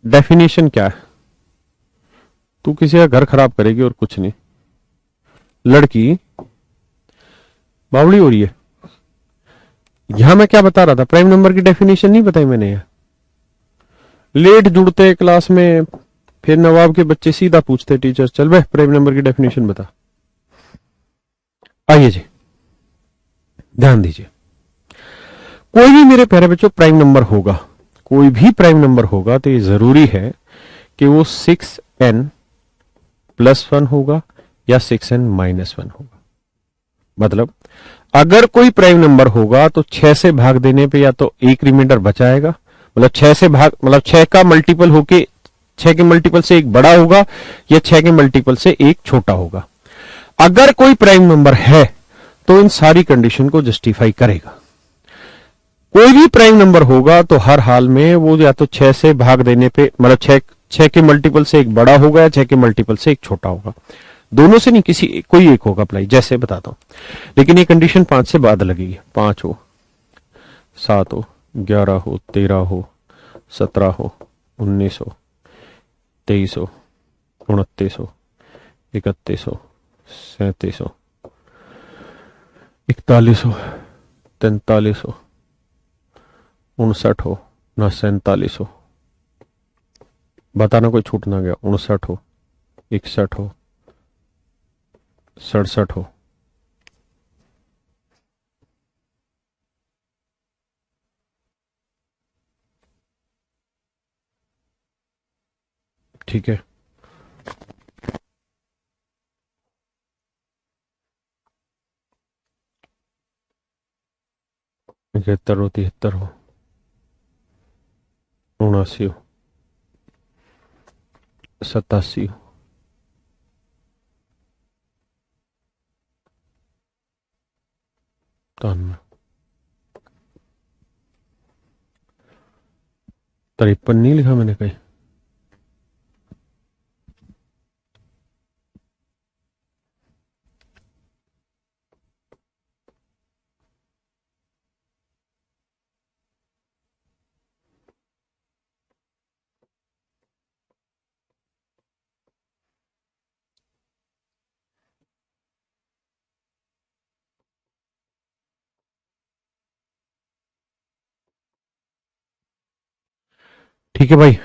डेफिनेशन क्या है? तू किसी का घर खराब करेगी और कुछ नहीं। लड़की बावड़ी हो रही है। यहां मैं क्या बता रहा था, प्राइम नंबर की डेफिनेशन नहीं बताई मैंने। यहां लेट जुड़ते क्लास में, फिर नवाब के बच्चे सीधा पूछते टीचर चल भाई प्राइम नंबर की डेफिनेशन बता। आइए जी ध्यान दीजिए, कोई भी मेरे प्यारे बच्चों प्राइम नंबर होगा, कोई भी प्राइम नंबर होगा तो ये जरूरी है कि वो 6n+1 होगा या 6n-1 होगा। मतलब अगर कोई प्राइम नंबर होगा तो 6 से भाग देने पे या तो एक रिमाइंडर बचाएगा, मतलब 6 से भाग, मतलब 6 का मल्टीपल होके 6 के मल्टीपल से एक बड़ा होगा या 6 के मल्टीपल से एक छोटा होगा। अगर कोई प्राइम नंबर है तो इन सारी कंडीशन को जस्टिफाई करेगा। कोई भी प्राइम नंबर होगा तो हर हाल में वो या तो 6 से भाग देने पे, मतलब 6 के मल्टीपल से एक बड़ा होगा या 6 के मल्टीपल से एक छोटा होगा, दोनों से नहीं, किसी कोई एक होगा अप्लाई, जैसे बताता हूं। लेकिन ये कंडीशन 5 से बाद लगेगी। 5 हो, 7 हो, 11 हो, 13 हो, 17 हो, 19 हो, 23 हो, 29 हो, 31 हो, 37 हो, 41 हो, 43 हो, 59 हो ना 47 हो, बताना कोई छूट ना गया, 59 हो, 61 हो, 67 हो, ठीक है। इकहत्तर हो, 73 हो, 79 हो, 87 हो, 93, 53 नहीं लिखा मैंने कहीं? ठीक है भाई,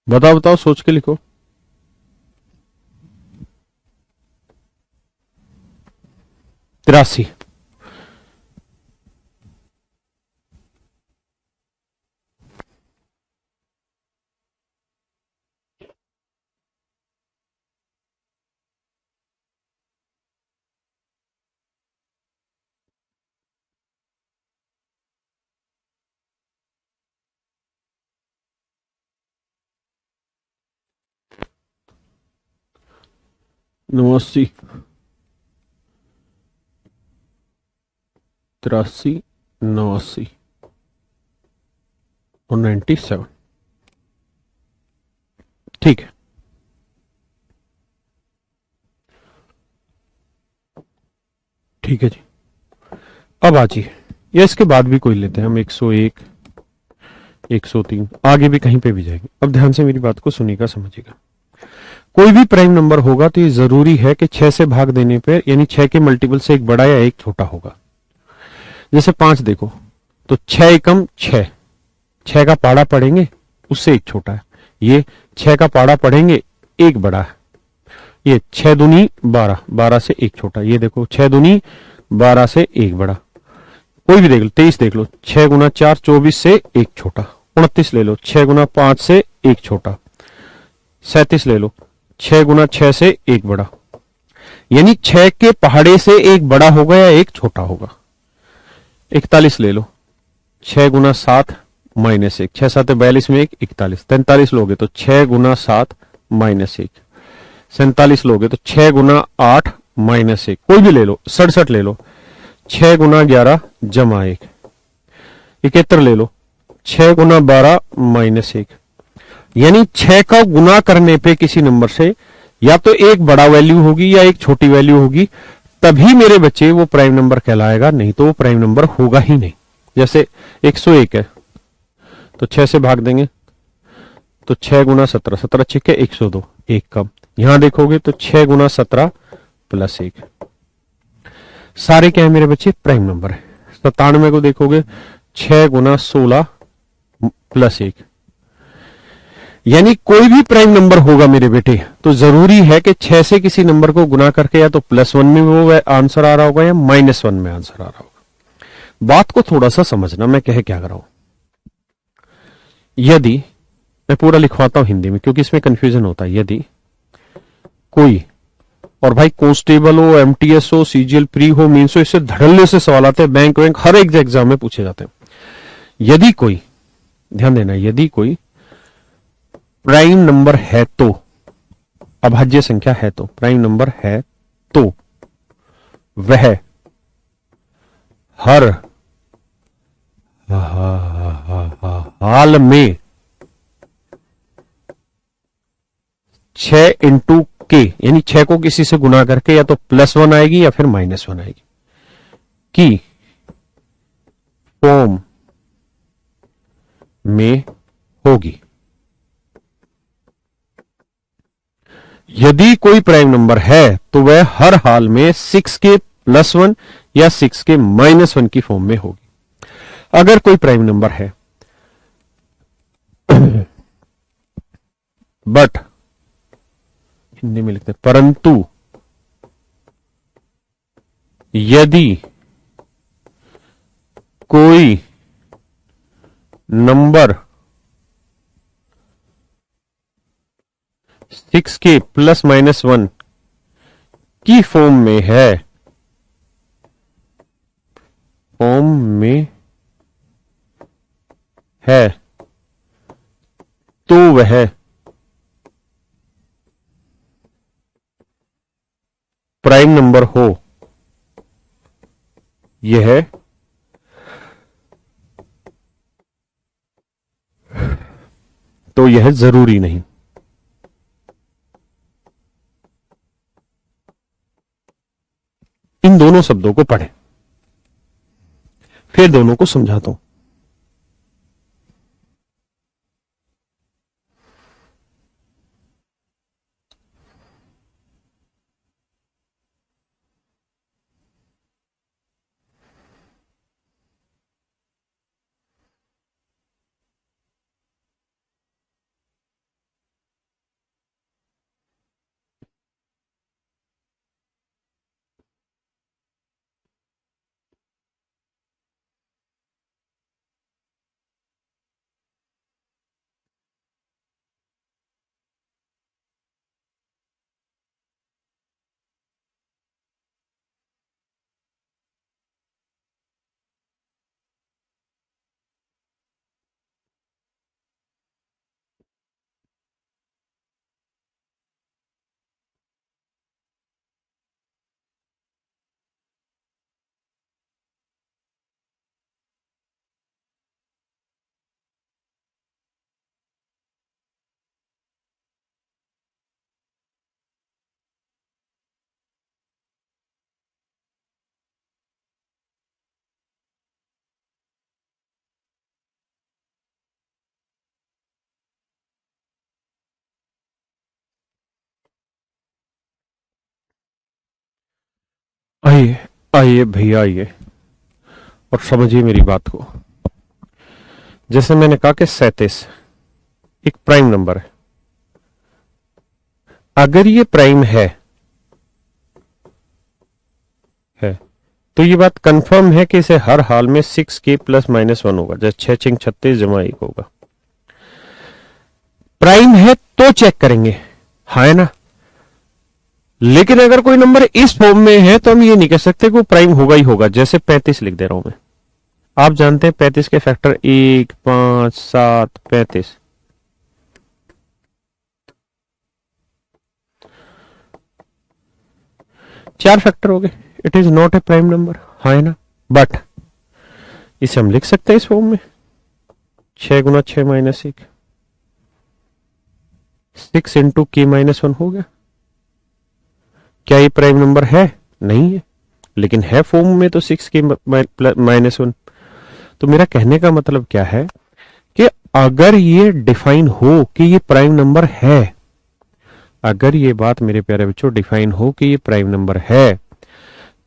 बताओ बताओ, सोच के लिखो। 83, 89, 83, 89 और 97। ठीक है, ठीक है जी। अब आ जाइए, या इसके बाद भी कोई लेते हैं हम, 101, 103, आगे भी कहीं पे भी जाएंगे। अब ध्यान से मेरी बात को सुनिएगा, समझिएगा। कोई भी प्राइम नंबर होगा तो ये जरूरी है कि 6 से भाग देने पर, यानी 6 के मल्टीपल से एक बड़ा या एक छोटा होगा। जैसे 5 देखो, तो 6 एकम 6, 6 का पाड़ा पढ़ेंगे उससे एक छोटा है। ये 6 का पाड़ा पढ़ेंगे एक बड़ा है। ये 6 दूनी 12, 12 से एक छोटा। ये देखो 6 दूनी 12 से एक बड़ा। कोई भी देख लो, 23 देख लो, 6 गुना 4 24 से एक छोटा। 29 ले लो, 6 गुना 5 से एक छोटा। 37 ले लो, 6 गुना 6 से एक बड़ा। यानी 6 के पहाड़े से एक बड़ा होगा या एक छोटा होगा। 41 ले लो, 6 गुना 7 माइनस 1, 6 7 42 में एक 41। 43 लोगे तो 6 गुना 7 माइनस 1। 47 लोगे तो 6 गुना 8 माइनस 1। कोई भी ले लो, 67 ले लो, 6 गुना 11 जमा 1। 71 ले लो, 6 गुना 12 माइनस 1। यानी 6 का गुना करने पे किसी नंबर से या तो एक बड़ा वैल्यू होगी या एक छोटी वैल्यू होगी, तभी मेरे बच्चे वो प्राइम नंबर कहलाएगा, नहीं तो वो प्राइम नंबर होगा ही नहीं। जैसे 101 है तो 6 से भाग देंगे तो 6 गुना 17, 17 छिक्के 102, एक कम। यहां देखोगे तो 6 गुना 17 प्लस 1। सारे क्या है मेरे बच्चे, प्राइम नंबर है। 97 को देखोगे 6 गुना 16 प्लस 1। यानी कोई भी प्राइम नंबर होगा मेरे बेटे तो जरूरी है कि 6 से किसी नंबर को गुना करके या तो +1 में वो आंसर आ रहा होगा या -1 में आंसर आ रहा होगा। बात को थोड़ा सा समझना, मैं कह क्या कर रहा हूं। यदि मैं पूरा लिखवाता हूं हिंदी में क्योंकि इसमें कंफ्यूजन होता है। यदि कोई, और भाई कांस्टेबल हो, एमटीएस हो, सीजीएल प्री हो, मीन्स हो, इससे धड़ल्ले से सवाल आते हैं, बैंक वैंक हर एक एग्जाम में पूछे जाते हैं। यदि कोई, ध्यान देना, यदि कोई प्राइम नंबर है तो, अभाज्य संख्या है तो, प्राइम नंबर है तो वह हर हाल में 6 इंटू के, यानी 6 को किसी से गुना करके या तो +1 आएगी या फिर -1 आएगी, की फॉर्म में होगी। यदि कोई प्राइम नंबर है तो वह हर हाल में 6 के +1 या 6 के -1 की फॉर्म में होगी। अगर कोई प्राइम नंबर है बट, हिंदी में लिखते हैं परंतु, यदि कोई नंबर 6 के +-1 की फॉर्म में है, फॉर्म में है, तो वह प्राइम नंबर हो, यह तो यह जरूरी नहीं। इन दोनों शब्दों को पढ़ें, फिर दोनों को समझाता हूं। आइए आइए भैया आइए और समझिए मेरी बात को। जैसे मैंने कहा कि 37 एक प्राइम नंबर है। अगर ये प्राइम है तो ये बात कंफर्म है कि इसे हर हाल में 6k प्लस माइनस 1 होगा, जैसे 6 6 36 जमा 1 होगा। प्राइम है तो चेक करेंगे, हाँ है ना। लेकिन अगर कोई नंबर इस फॉर्म में है तो हम ये नहीं कह सकते कि वो प्राइम होगा ही होगा। जैसे 35 लिख दे रहा हूं मैं, आप जानते हैं 35 के फैक्टर 1 5 7 35। चार फैक्टर हो गए, it is not a prime number, हाँ है ना। बट इसे हम लिख सकते हैं इस फॉर्म में, 6 गुना 6 माइनस 1, 6 इंटू के माइनस 1 हो गया। क्या ये प्राइम नंबर है? नहीं है, लेकिन है फॉर्म में तो 6 के माइनस 1। तो मेरा कहने का मतलब क्या है कि अगर ये डिफाइन हो कि ये प्राइम नंबर है, अगर ये बात मेरे प्यारे बच्चों डिफाइन हो कि ये प्राइम नंबर है,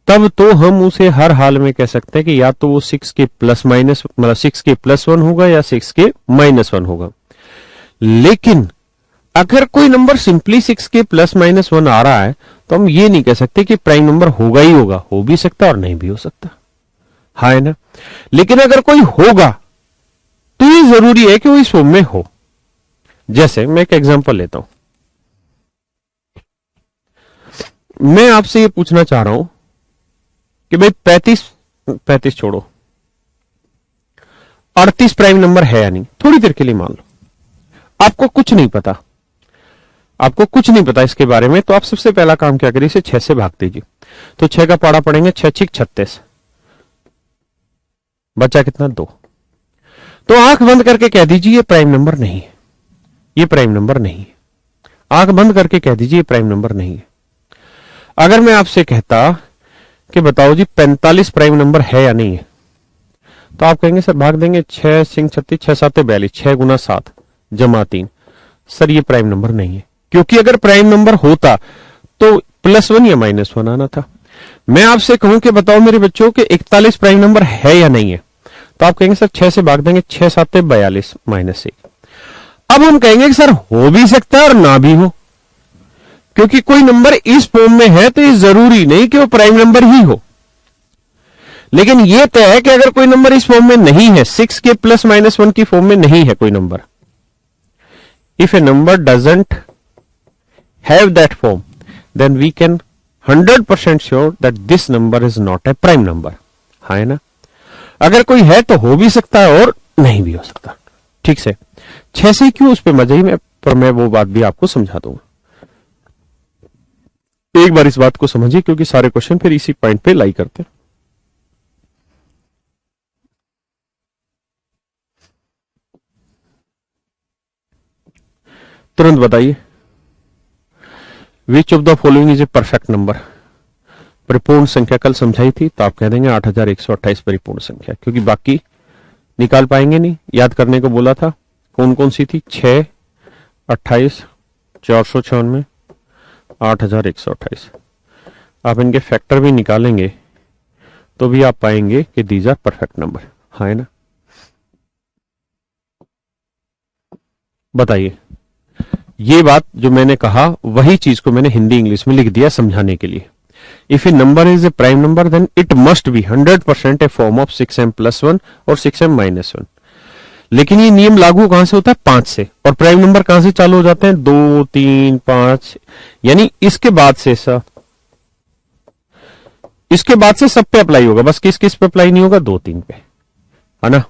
तब तो हम उसे हर हाल में कह सकते हैं कि या तो वो 6 के प्लस माइनस मतलब 6 के प्लस 1 होगा या 6 के माइनस 1 होगा। लेकिन अगर कोई नंबर सिंपली 6 के प्लस माइनस 1 आ रहा है तो हम ये नहीं कह सकते कि प्राइम नंबर होगा ही होगा, हो भी सकता और नहीं भी हो सकता, हाँ है ना। लेकिन अगर कोई होगा तो ये जरूरी है कि वो इस फॉर्म में हो। जैसे मैं एक एग्जांपल लेता हूं, मैं आपसे ये पूछना चाह रहा हूं कि भाई 35 छोड़ो, 38 प्राइम नंबर है या नहीं। थोड़ी देर के लिए मान लो आपको कुछ नहीं पता, आपको कुछ नहीं पता इसके बारे में, तो आप सबसे पहला काम क्या करिए, इसे 6 से भाग दीजिए। तो 6 का पाड़ा पड़ेंगे, 6 6 36, बचा कितना 2। तो आंख बंद करके कह दीजिए ये प्राइम नंबर नहीं है, ये प्राइम नंबर नहीं है। आंख बंद करके कह दीजिए ये प्राइम नंबर नहीं है। अगर मैं आपसे कहता कि बताओ जी 45 प्राइम नंबर है या नहीं है, तो आप कहेंगे सर भाग देंगे, 6 सिंह 36 6 7 42, 6 गुना 7 जमा 3। सर ये प्राइम नंबर नहीं है, क्योंकि अगर प्राइम नंबर होता तो प्लस 1 या माइनस 1 आना था। मैं आपसे कहूं कि बताओ मेरे बच्चों के 41 प्राइम नंबर है या नहीं है, तो आप कहेंगे सर 6 से भाग देंगे, 6 7 42 माइनस 1। अब हम कहेंगे कि सर हो भी सकता है और ना भी हो, क्योंकि कोई नंबर इस फॉर्म में है तो ये जरूरी नहीं कि वो प्राइम नंबर ही हो। लेकिन यह तय है कि अगर कोई नंबर इस फॉर्म में नहीं है, 6 के प्लस माइनस 1 की फॉर्म में नहीं है कोई number, if a number doesn't have that form, then we can 100% sure that this number is not a prime number, हाँ है ना। अगर कोई है तो हो भी सकता है और नहीं भी हो सकता। ठीक से 6 से क्यों, उस पर मजा ही में, पर मैं वो बात भी आपको समझा दूंगा। एक बार इस बात को समझिए, क्योंकि सारे क्वेश्चन फिर इसी पॉइंट पे लाई करते हैं। तुरंत बताइए, which of the following is a perfect number. परिपूर्ण संख्या कल समझाई थी, तो आप कह देंगे 8128 परिपूर्ण संख्या, क्योंकि बाकी निकाल पाएंगे नहीं। याद करने को बोला था, कौन कौन सी थी, 6 28 496 8128। आप इनके फैक्टर भी निकालेंगे तो भी आप पाएंगे कि दीज आर परफेक्ट नंबर, हाँ है ना। बताइए, ये बात जो मैंने कहा वही चीज को मैंने हिंदी इंग्लिश में लिख दिया समझाने के लिए। If a number is a prime number then it must be 100% a form of 6m+1 और 6m-1। लेकिन ये नियम लागू कहां से होता है, 5 से। और प्राइम नंबर कहां से चालू हो जाते हैं, 2 3 5, यानी इसके बाद से इसके बाद से सब पे अप्लाई होगा, बस किस किस पे अप्लाई नहीं होगा, 2 3 पे, है ना।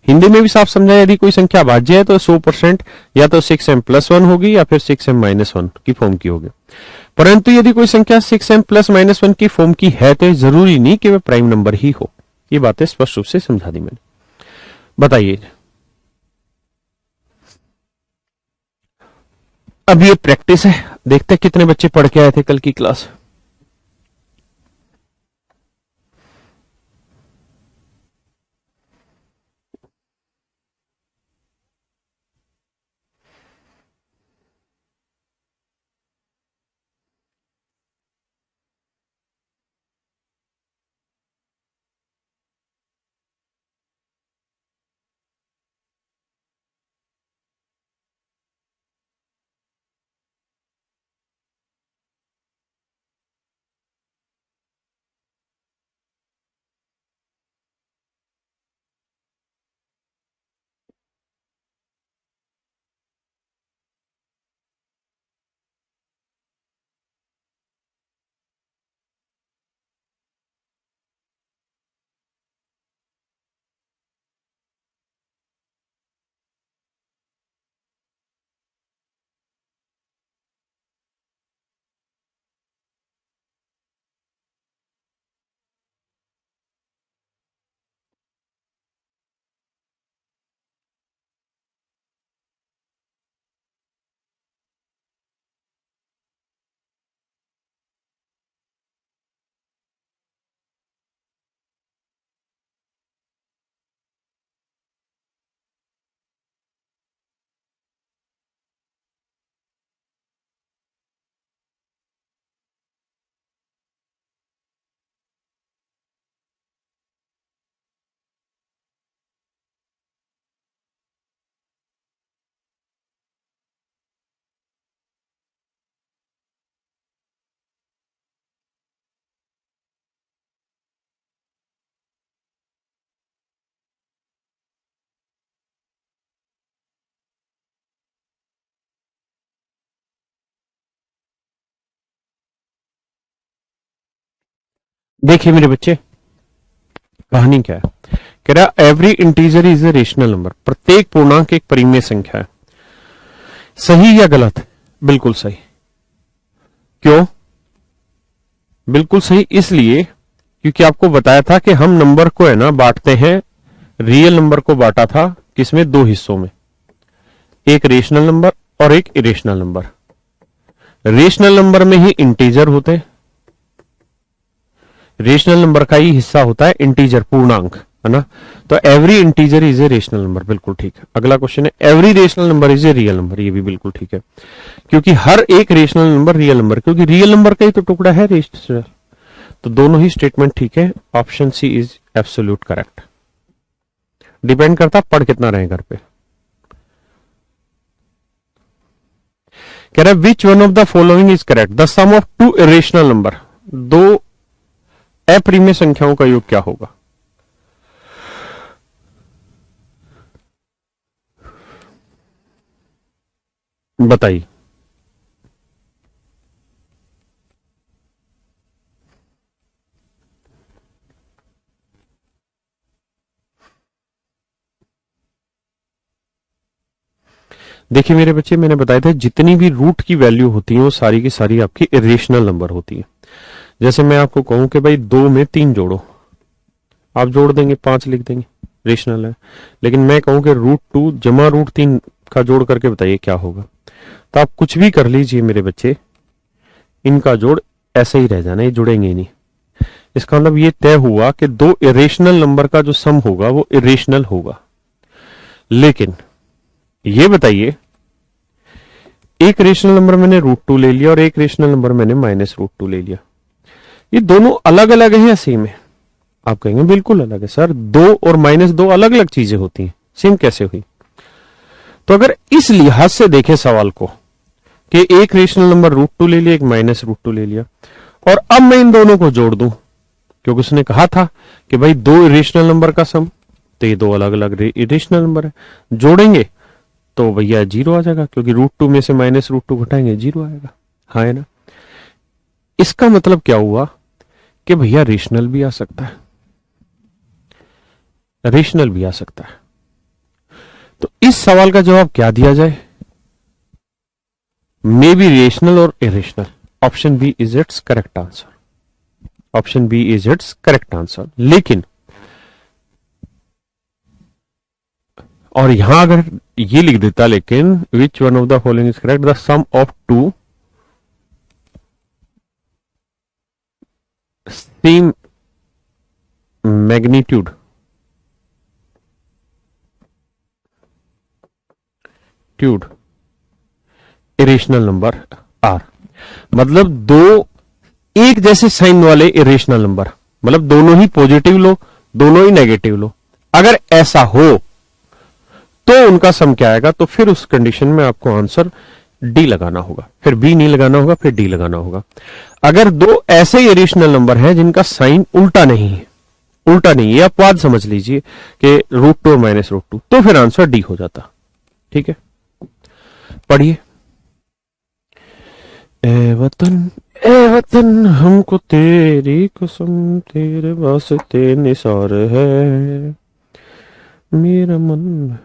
हिंदी में भी साफ समझा, यदि कोई संख्या भाज्य है तो 100% या तो 6m+1 होगी या फिर 6m-1 की फॉर्म की होगी। परंतु यदि कोई संख्या 6m+-1 की फॉर्म की है तो जरूरी नहीं कि वह प्राइम नंबर ही हो। ये बातें स्पष्ट रूप से समझा दी मैंने। बताइए, अब ये प्रैक्टिस है, देखते हैं कितने बच्चे पढ़ के आए थे कल की क्लास। देखिए मेरे बच्चे, कहानी क्या है। कह रहा every integer is a rational number, प्रत्येक पूर्णांक एक परिमेय संख्या है। सही या गलत? बिल्कुल सही। क्यों बिल्कुल सही? इसलिए क्योंकि आपको बताया था कि हम नंबर को है ना बांटते हैं, रियल नंबर को बांटा था किसमें, दो हिस्सों में, एक रेशनल नंबर और एक इरेशनल नंबर। रेशनल नंबर में ही इंटीजर होते हैं, रेशनल नंबर का ही हिस्सा होता है इंटीजर, पूर्णांक, है ना। तो every integer is a rational number, बिल्कुल ठीक है। अगला क्वेश्चन है every rational number is a real number, ये भी बिल्कुल ठीक है, क्योंकि हर एक रेशनल नंबर रियल नंबर, क्योंकि रियल नंबर का ही तो टुकड़ा है रेशनल। तो दोनों ही स्टेटमेंट ठीक है, option C is absolute correct. Depend करता पढ़ कितना रहे घर पे। कह रहा है which one of the following is correct, the sum of two irrational number, दो अप्रिमेय संख्याओं का योग क्या होगा। बताइए। देखिए मेरे बच्चे, मैंने बताया था जितनी भी रूट की वैल्यू होती है वो सारी की सारी आपकी इरेशनल नंबर होती है। जैसे मैं आपको कहूं कि भाई दो में तीन जोड़ो, आप जोड़ देंगे, पांच लिख देंगे, रेशनल है। लेकिन मैं कहूं कि रूट टू जमा रूट तीन का जोड़ करके बताइए क्या होगा, तो आप कुछ भी कर लीजिए मेरे बच्चे, इनका जोड़ ऐसे ही रह जाना, ये जुड़ेंगे ही नहीं। इसका मतलब ये तय हुआ कि दो इरेशनल नंबर का जो सम होगा वो इरेशनल होगा। लेकिन ये बताइए, एक रेशनल नंबर मैंने रूट टू ले लिया और एक रेशनल नंबर मैंने माइनस रूट टू ले लिया, ये दोनों अलग अलग है या सेम है? आप कहेंगे बिल्कुल अलग है सर, दो और माइनस दो अलग अलग चीजें होती हैं, सेम कैसे हुई? तो अगर इस लिहाज से देखें सवाल को कि एक रेशनल नंबर रूट टू ले लिया, एक माइनस रूट टू ले लिया, और अब मैं इन दोनों को जोड़ दूं, क्योंकि उसने कहा था कि भाई दो इरेशनल नंबर का सम, तो ये दो अलग अलग इरेशनल नंबर है, जोड़ेंगे तो भैया जीरो आ जाएगा, क्योंकि रूट टू में से माइनस रूट टू घटाएंगे जीरो आएगा। हाँ है ना। इसका मतलब क्या हुआ कि भैया रेशनल भी आ सकता है, रेशनल भी आ सकता है। तो इस सवाल का जवाब क्या दिया जाए? मे बी रेशनल और irrational. Option B is its correct answer, option B is its correct answer. लेकिन और यहां अगर ये लिख देता, लेकिन which one of the following is correct, the sum of two same magnitude tude irrational number are, मतलब दो एक जैसे साइन वाले इरेशनल नंबर, मतलब दोनों ही पॉजिटिव लो, दोनों ही नेगेटिव लो, अगर ऐसा हो तो उनका सम क्या आएगा? तो फिर उस कंडीशन में आपको आंसर डी लगाना होगा, फिर बी नहीं लगाना होगा, फिर डी लगाना होगा। अगर दो ऐसे इरेशनल नंबर हैं जिनका साइन उल्टा नहीं है, उल्टा नहीं है, अपवाद समझ लीजिए कि रूट टू और माइनस रूट टू, तो फिर आंसर डी हो जाता। ठीक है, पढ़िए। ए वतन, ए वतन हमको तेरी कसम, तेरे वास्ते निसार है मेरा मन।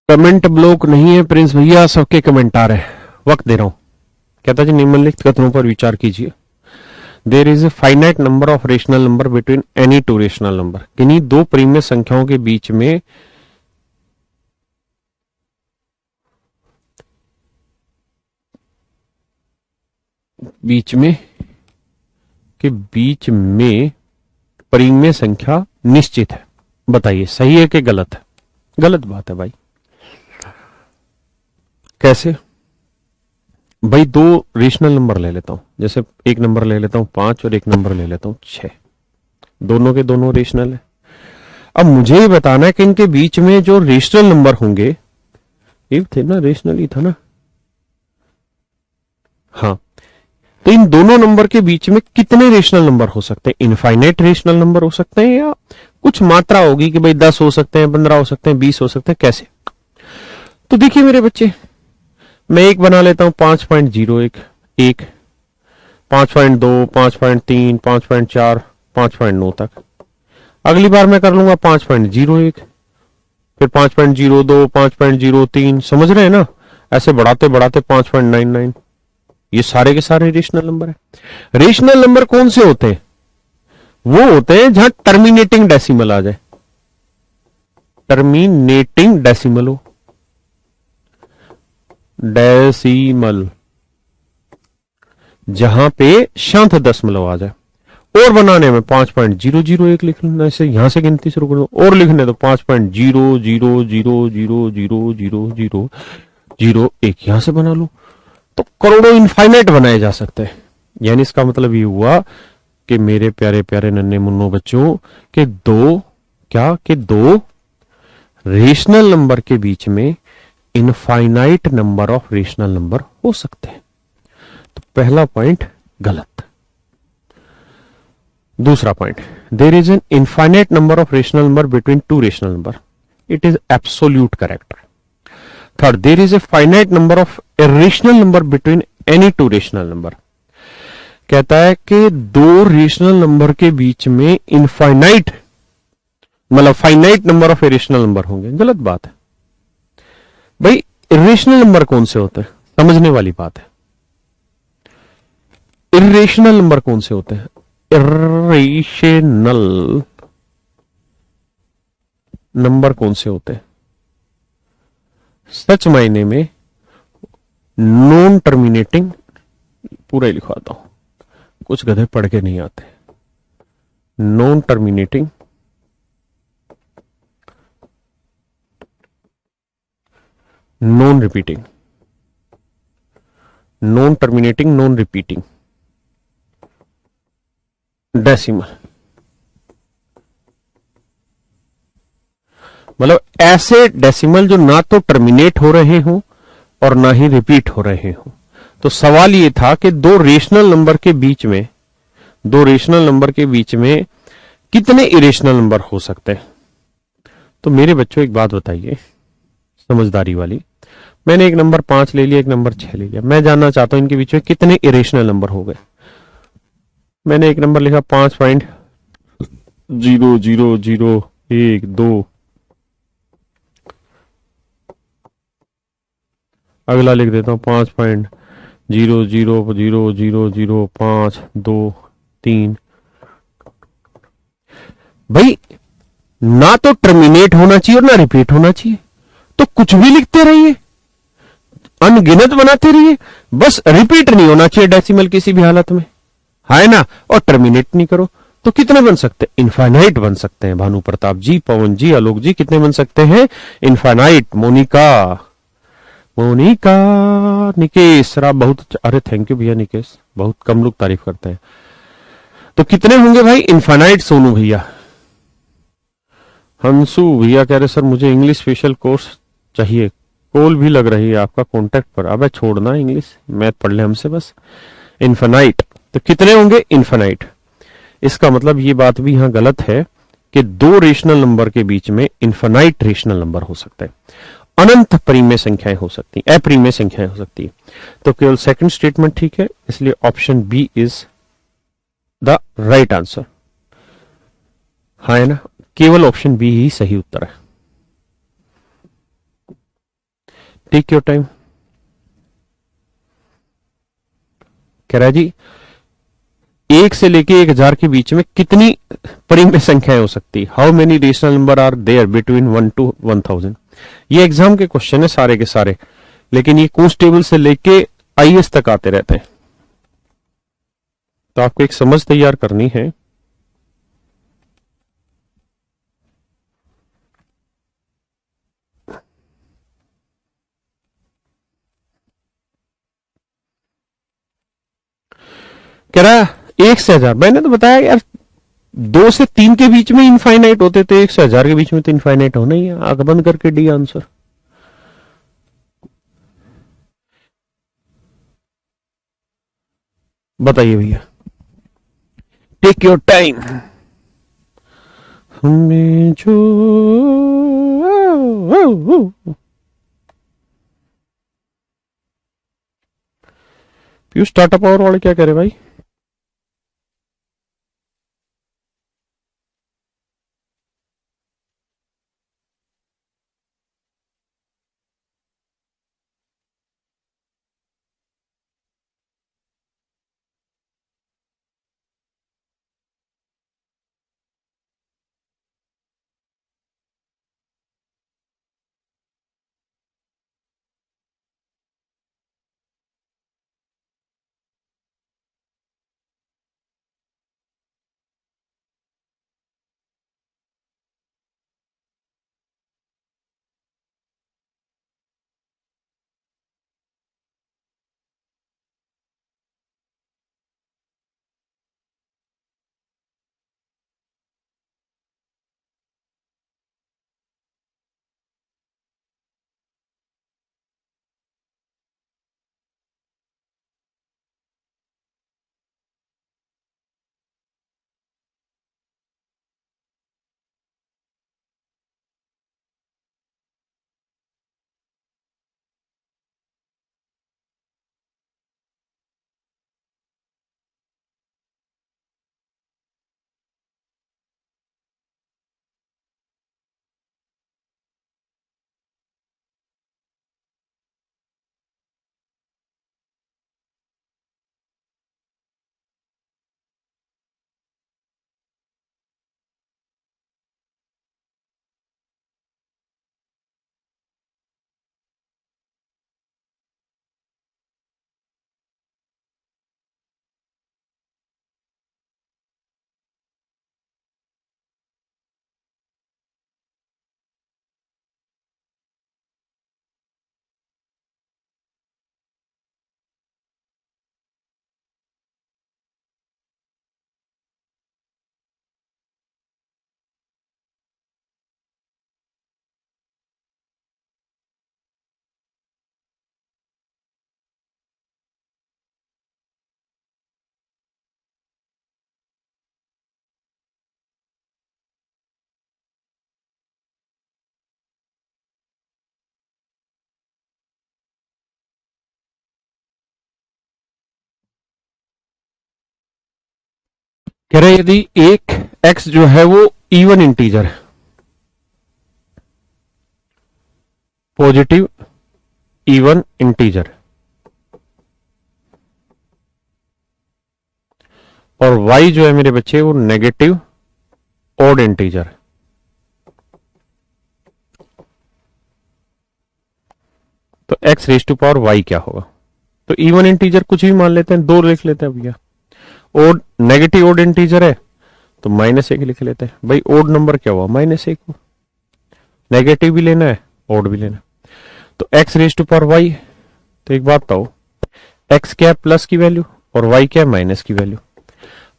कमेंट ब्लॉक नहीं है प्रिंस भैया, सबके कमेंट आ रहे हैं, वक्त दे रहा हूं। कहता जी निम्नलिखित कथनों पर विचार कीजिए। There is a finite number of rational number between any two rational number. किन्हीं दो परिमेय संख्याओं के बीच में परिमेय संख्या निश्चित है। बताइए सही है कि गलत है? गलत बात है भाई। कैसे भाई? दो रेशनल नंबर ले लेता हूं, जैसे एक नंबर ले लेता हूं 5 और एक नंबर ले लेता हूं 6, दोनों के दोनों रेशनल है। अब मुझे ये बताना है कि इनके बीच में जो रेशनल नंबर होंगे, ये थे ना, रेशनल ही था ना, हाँ, तो इन दोनों नंबर के बीच में कितने रेशनल नंबर हो सकते हैं? इनफाइनाइट रेशनल नंबर हो सकते हैं या कुछ मात्रा होगी कि भाई 10 हो सकते हैं, 15 हो सकते हैं, 20 हो सकते हैं, कैसे? तो देखिए मेरे बच्चे, मैं एक बना लेता हूं 5.01, 1, 5.2, 5.3, 5.4, 5.9 तक। अगली बार मैं कर लूंगा 5.01, फिर 5.02, 5.03, समझ रहे हैं ना? ऐसे बढ़ाते बढ़ाते 5.99। ये सारे के सारे रेशनल नंबर है। रेशनल नंबर कौन से होते हैं? वो होते हैं जहां टर्मिनेटिंग डेसिमल आ जाए, टर्मिनेटिंग डेसिमल हो, डेसिमल, जहां पे शांत दशमलव आ जाए। और बनाने में 5.001 लिख लेना, ऐसे यहां से गिनती शुरू कर दो, और लिखने तो 5.000000001 यहां से बना लो, तो करोड़ों इनफाइनाइट बनाए जा सकते हैं। यानी इसका मतलब ये हुआ कि मेरे प्यारे प्यारे नन्हे मुन्नो बच्चों के दो रेशनल नंबर के बीच में infinite number of rational number हो सकते हैं। तो पहला पॉइंट गलत। दूसरा point, there is an infinite number of rational number between two rational number, it is absolute correct. Third, there is a finite number of irrational number between any two rational number. कहता है कि दो rational number के बीच में infinite, मतलब finite number of irrational number होंगे। गलत बात है भाई। इरेशनल नंबर कौन से होते हैं? समझने वाली बात है। इरेशनल नंबर कौन से होते हैं? इरेशनल नंबर कौन से होते हैं? सच मायने में नॉन टर्मिनेटिंग, पूरा ही लिखवाता हूं, कुछ गधे पढ़ के नहीं आते। Non terminating, non repeating, non terminating, non repeating decimal, मतलब ऐसे डेसिमल जो ना तो टर्मिनेट हो रहे हो और ना ही रिपीट हो रहे हो। तो सवाल ये था कि दो रेशनल नंबर के बीच में कितने इरेशनल नंबर हो सकते हैं? तो मेरे बच्चों एक बात बताइए समझदारी वाली, मैंने एक नंबर 5 ले लिया, एक नंबर 6 ले लिया, मैं जानना चाहता हूं इनके बीच में कितने इरेशनल नंबर हो गए। मैंने एक नंबर लिखा 5.0001, 2, अगला लिख देता हूं 5.000005, 2, 3। भाई ना तो टर्मिनेट होना चाहिए और ना रिपीट होना चाहिए, तो कुछ भी लिखते रहिए, अनगिनत बनाते रहिए, बस रिपीट नहीं होना चाहिए डेसिमल किसी भी हालत में, है ना, और टर्मिनेट नहीं करो। तो कितने बन सकते हैं? इनफाइनाइट बन सकते हैं। भानु प्रताप जी, पवन जी, आलोक जी, कितने बन सकते हैं? इनफाइनाइट। मोनिका, निकेश सर, आप बहुत अच्छा, अरे थैंक यू भैया निकेश, बहुत कम लोग तारीफ करते हैं। तो कितने होंगे भाई? इनफाइनाइट। सोनू भैया, हंसू भैया कह रहे सर मुझे इंग्लिश स्पेशल कोर्स चाहिए, कॉल भी लग रही है आपका कॉन्टेक्ट पर। अब छोड़ना इंग्लिश, मैथ पढ़ ले हमसे बस। इनफाइनाइट, तो कितने होंगे? इनफाइनाइट। इसका मतलब ये बात भी यहां गलत है कि दो रेशनल नंबर के बीच में इनफाइनाइट रेशनल नंबर हो सकते हैं, अनंत परिमेय संख्याएं हो सकती हैं, अपरिमेय संख्याएं हो सकती है। तो केवल सेकंड स्टेटमेंट ठीक है, इसलिए option B is the right answer. हाँ है ना, केवल ऑप्शन बी ही सही उत्तर है। Take your time. कह रहा है जी 1 से लेके 1000 के बीच में कितनी परिमेय संख्याएं हो सकती, how many rational number are there between 1 to 1000। ये एग्जाम के क्वेश्चन है सारे के सारे, लेकिन ये कांस्टेबल से लेके आईएएस तक आते रहते हैं, तो आपको एक समझ तैयार करनी है। कह रहा 1 से 1000, मैंने तो बताया यार 2 से 3 के बीच में इनफाइनाइट होते थे, 1 से 1000 के बीच में तो इनफाइनाइट होना ही है। आंख बंद करके डी आंसर। बताइए भैया, टेक योर टाइम। हमें जो पीयूष टाटा पावर वाले क्या कह रहे भाई? कह रहे यदि एक x जो है वो इवन इंटीजर है, पॉजिटिव इवन इंटीजर, और y जो है मेरे बच्चे वो नेगेटिव ऑड इंटीजर, तो x raise to power y क्या होगा? तो इवन इंटीजर कुछ भी मान लेते हैं, 2 लिख लेते हैं भैया। ओड नेगेटिव ओड इंटीजर है तो -1 लिख लेते हैं भाई। ओड नंबर क्या हुआ? -1। नेगेटिव भी लेना है, ओड भी लेना है, तो x raise to power y। तो एक बात बताओ, x क्या है प्लस की वैल्यू और y क्या है माइनस की वैल्यू।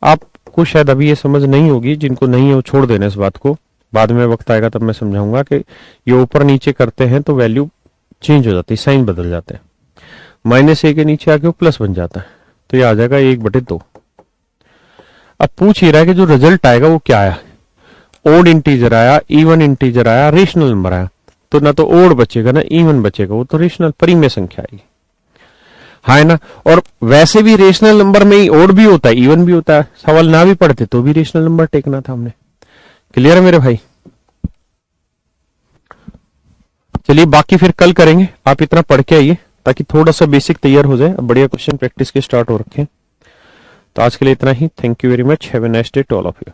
आपको शायद अभी ये समझ नहीं होगी, जिनको नहीं है वो छोड़ देना इस बात को, बाद में वक्त आएगा तब मैं समझाऊंगा कि ये ऊपर नीचे करते हैं तो वैल्यू चेंज हो जाती है, साइन बदल जाते हैं। -1 के नीचे आके वो प्लस बन जाता है, तो ये आ जाएगा 1/2। अब पूछ ही रहा है कि जो रिजल्ट आएगा वो क्या आया, ओड इंटीजर आया, इवन इंटीजर आया, रेशनल नंबर आया। तो ना तो ओड बचेगा ना इवन बचेगा, वो तो रेशनल परिमेय संख्या आएगी, है ना। और वैसे भी रेशनल नंबर में ही ओड भी होता है इवन भी होता है, सवाल ना भी पढ़ते तो भी रेशनल नंबर टेकना था हमने। क्लियर है मेरे भाई? चलिए बाकी फिर कल करेंगे, आप इतना पढ़ के आइए ताकि थोड़ा सा बेसिक तैयार हो जाए। अब बढ़िया क्वेश्चन प्रैक्टिस के स्टार्ट हो रखे हैं। तो आज के लिए इतना ही। Thank you very much. Have a nice day to all of you.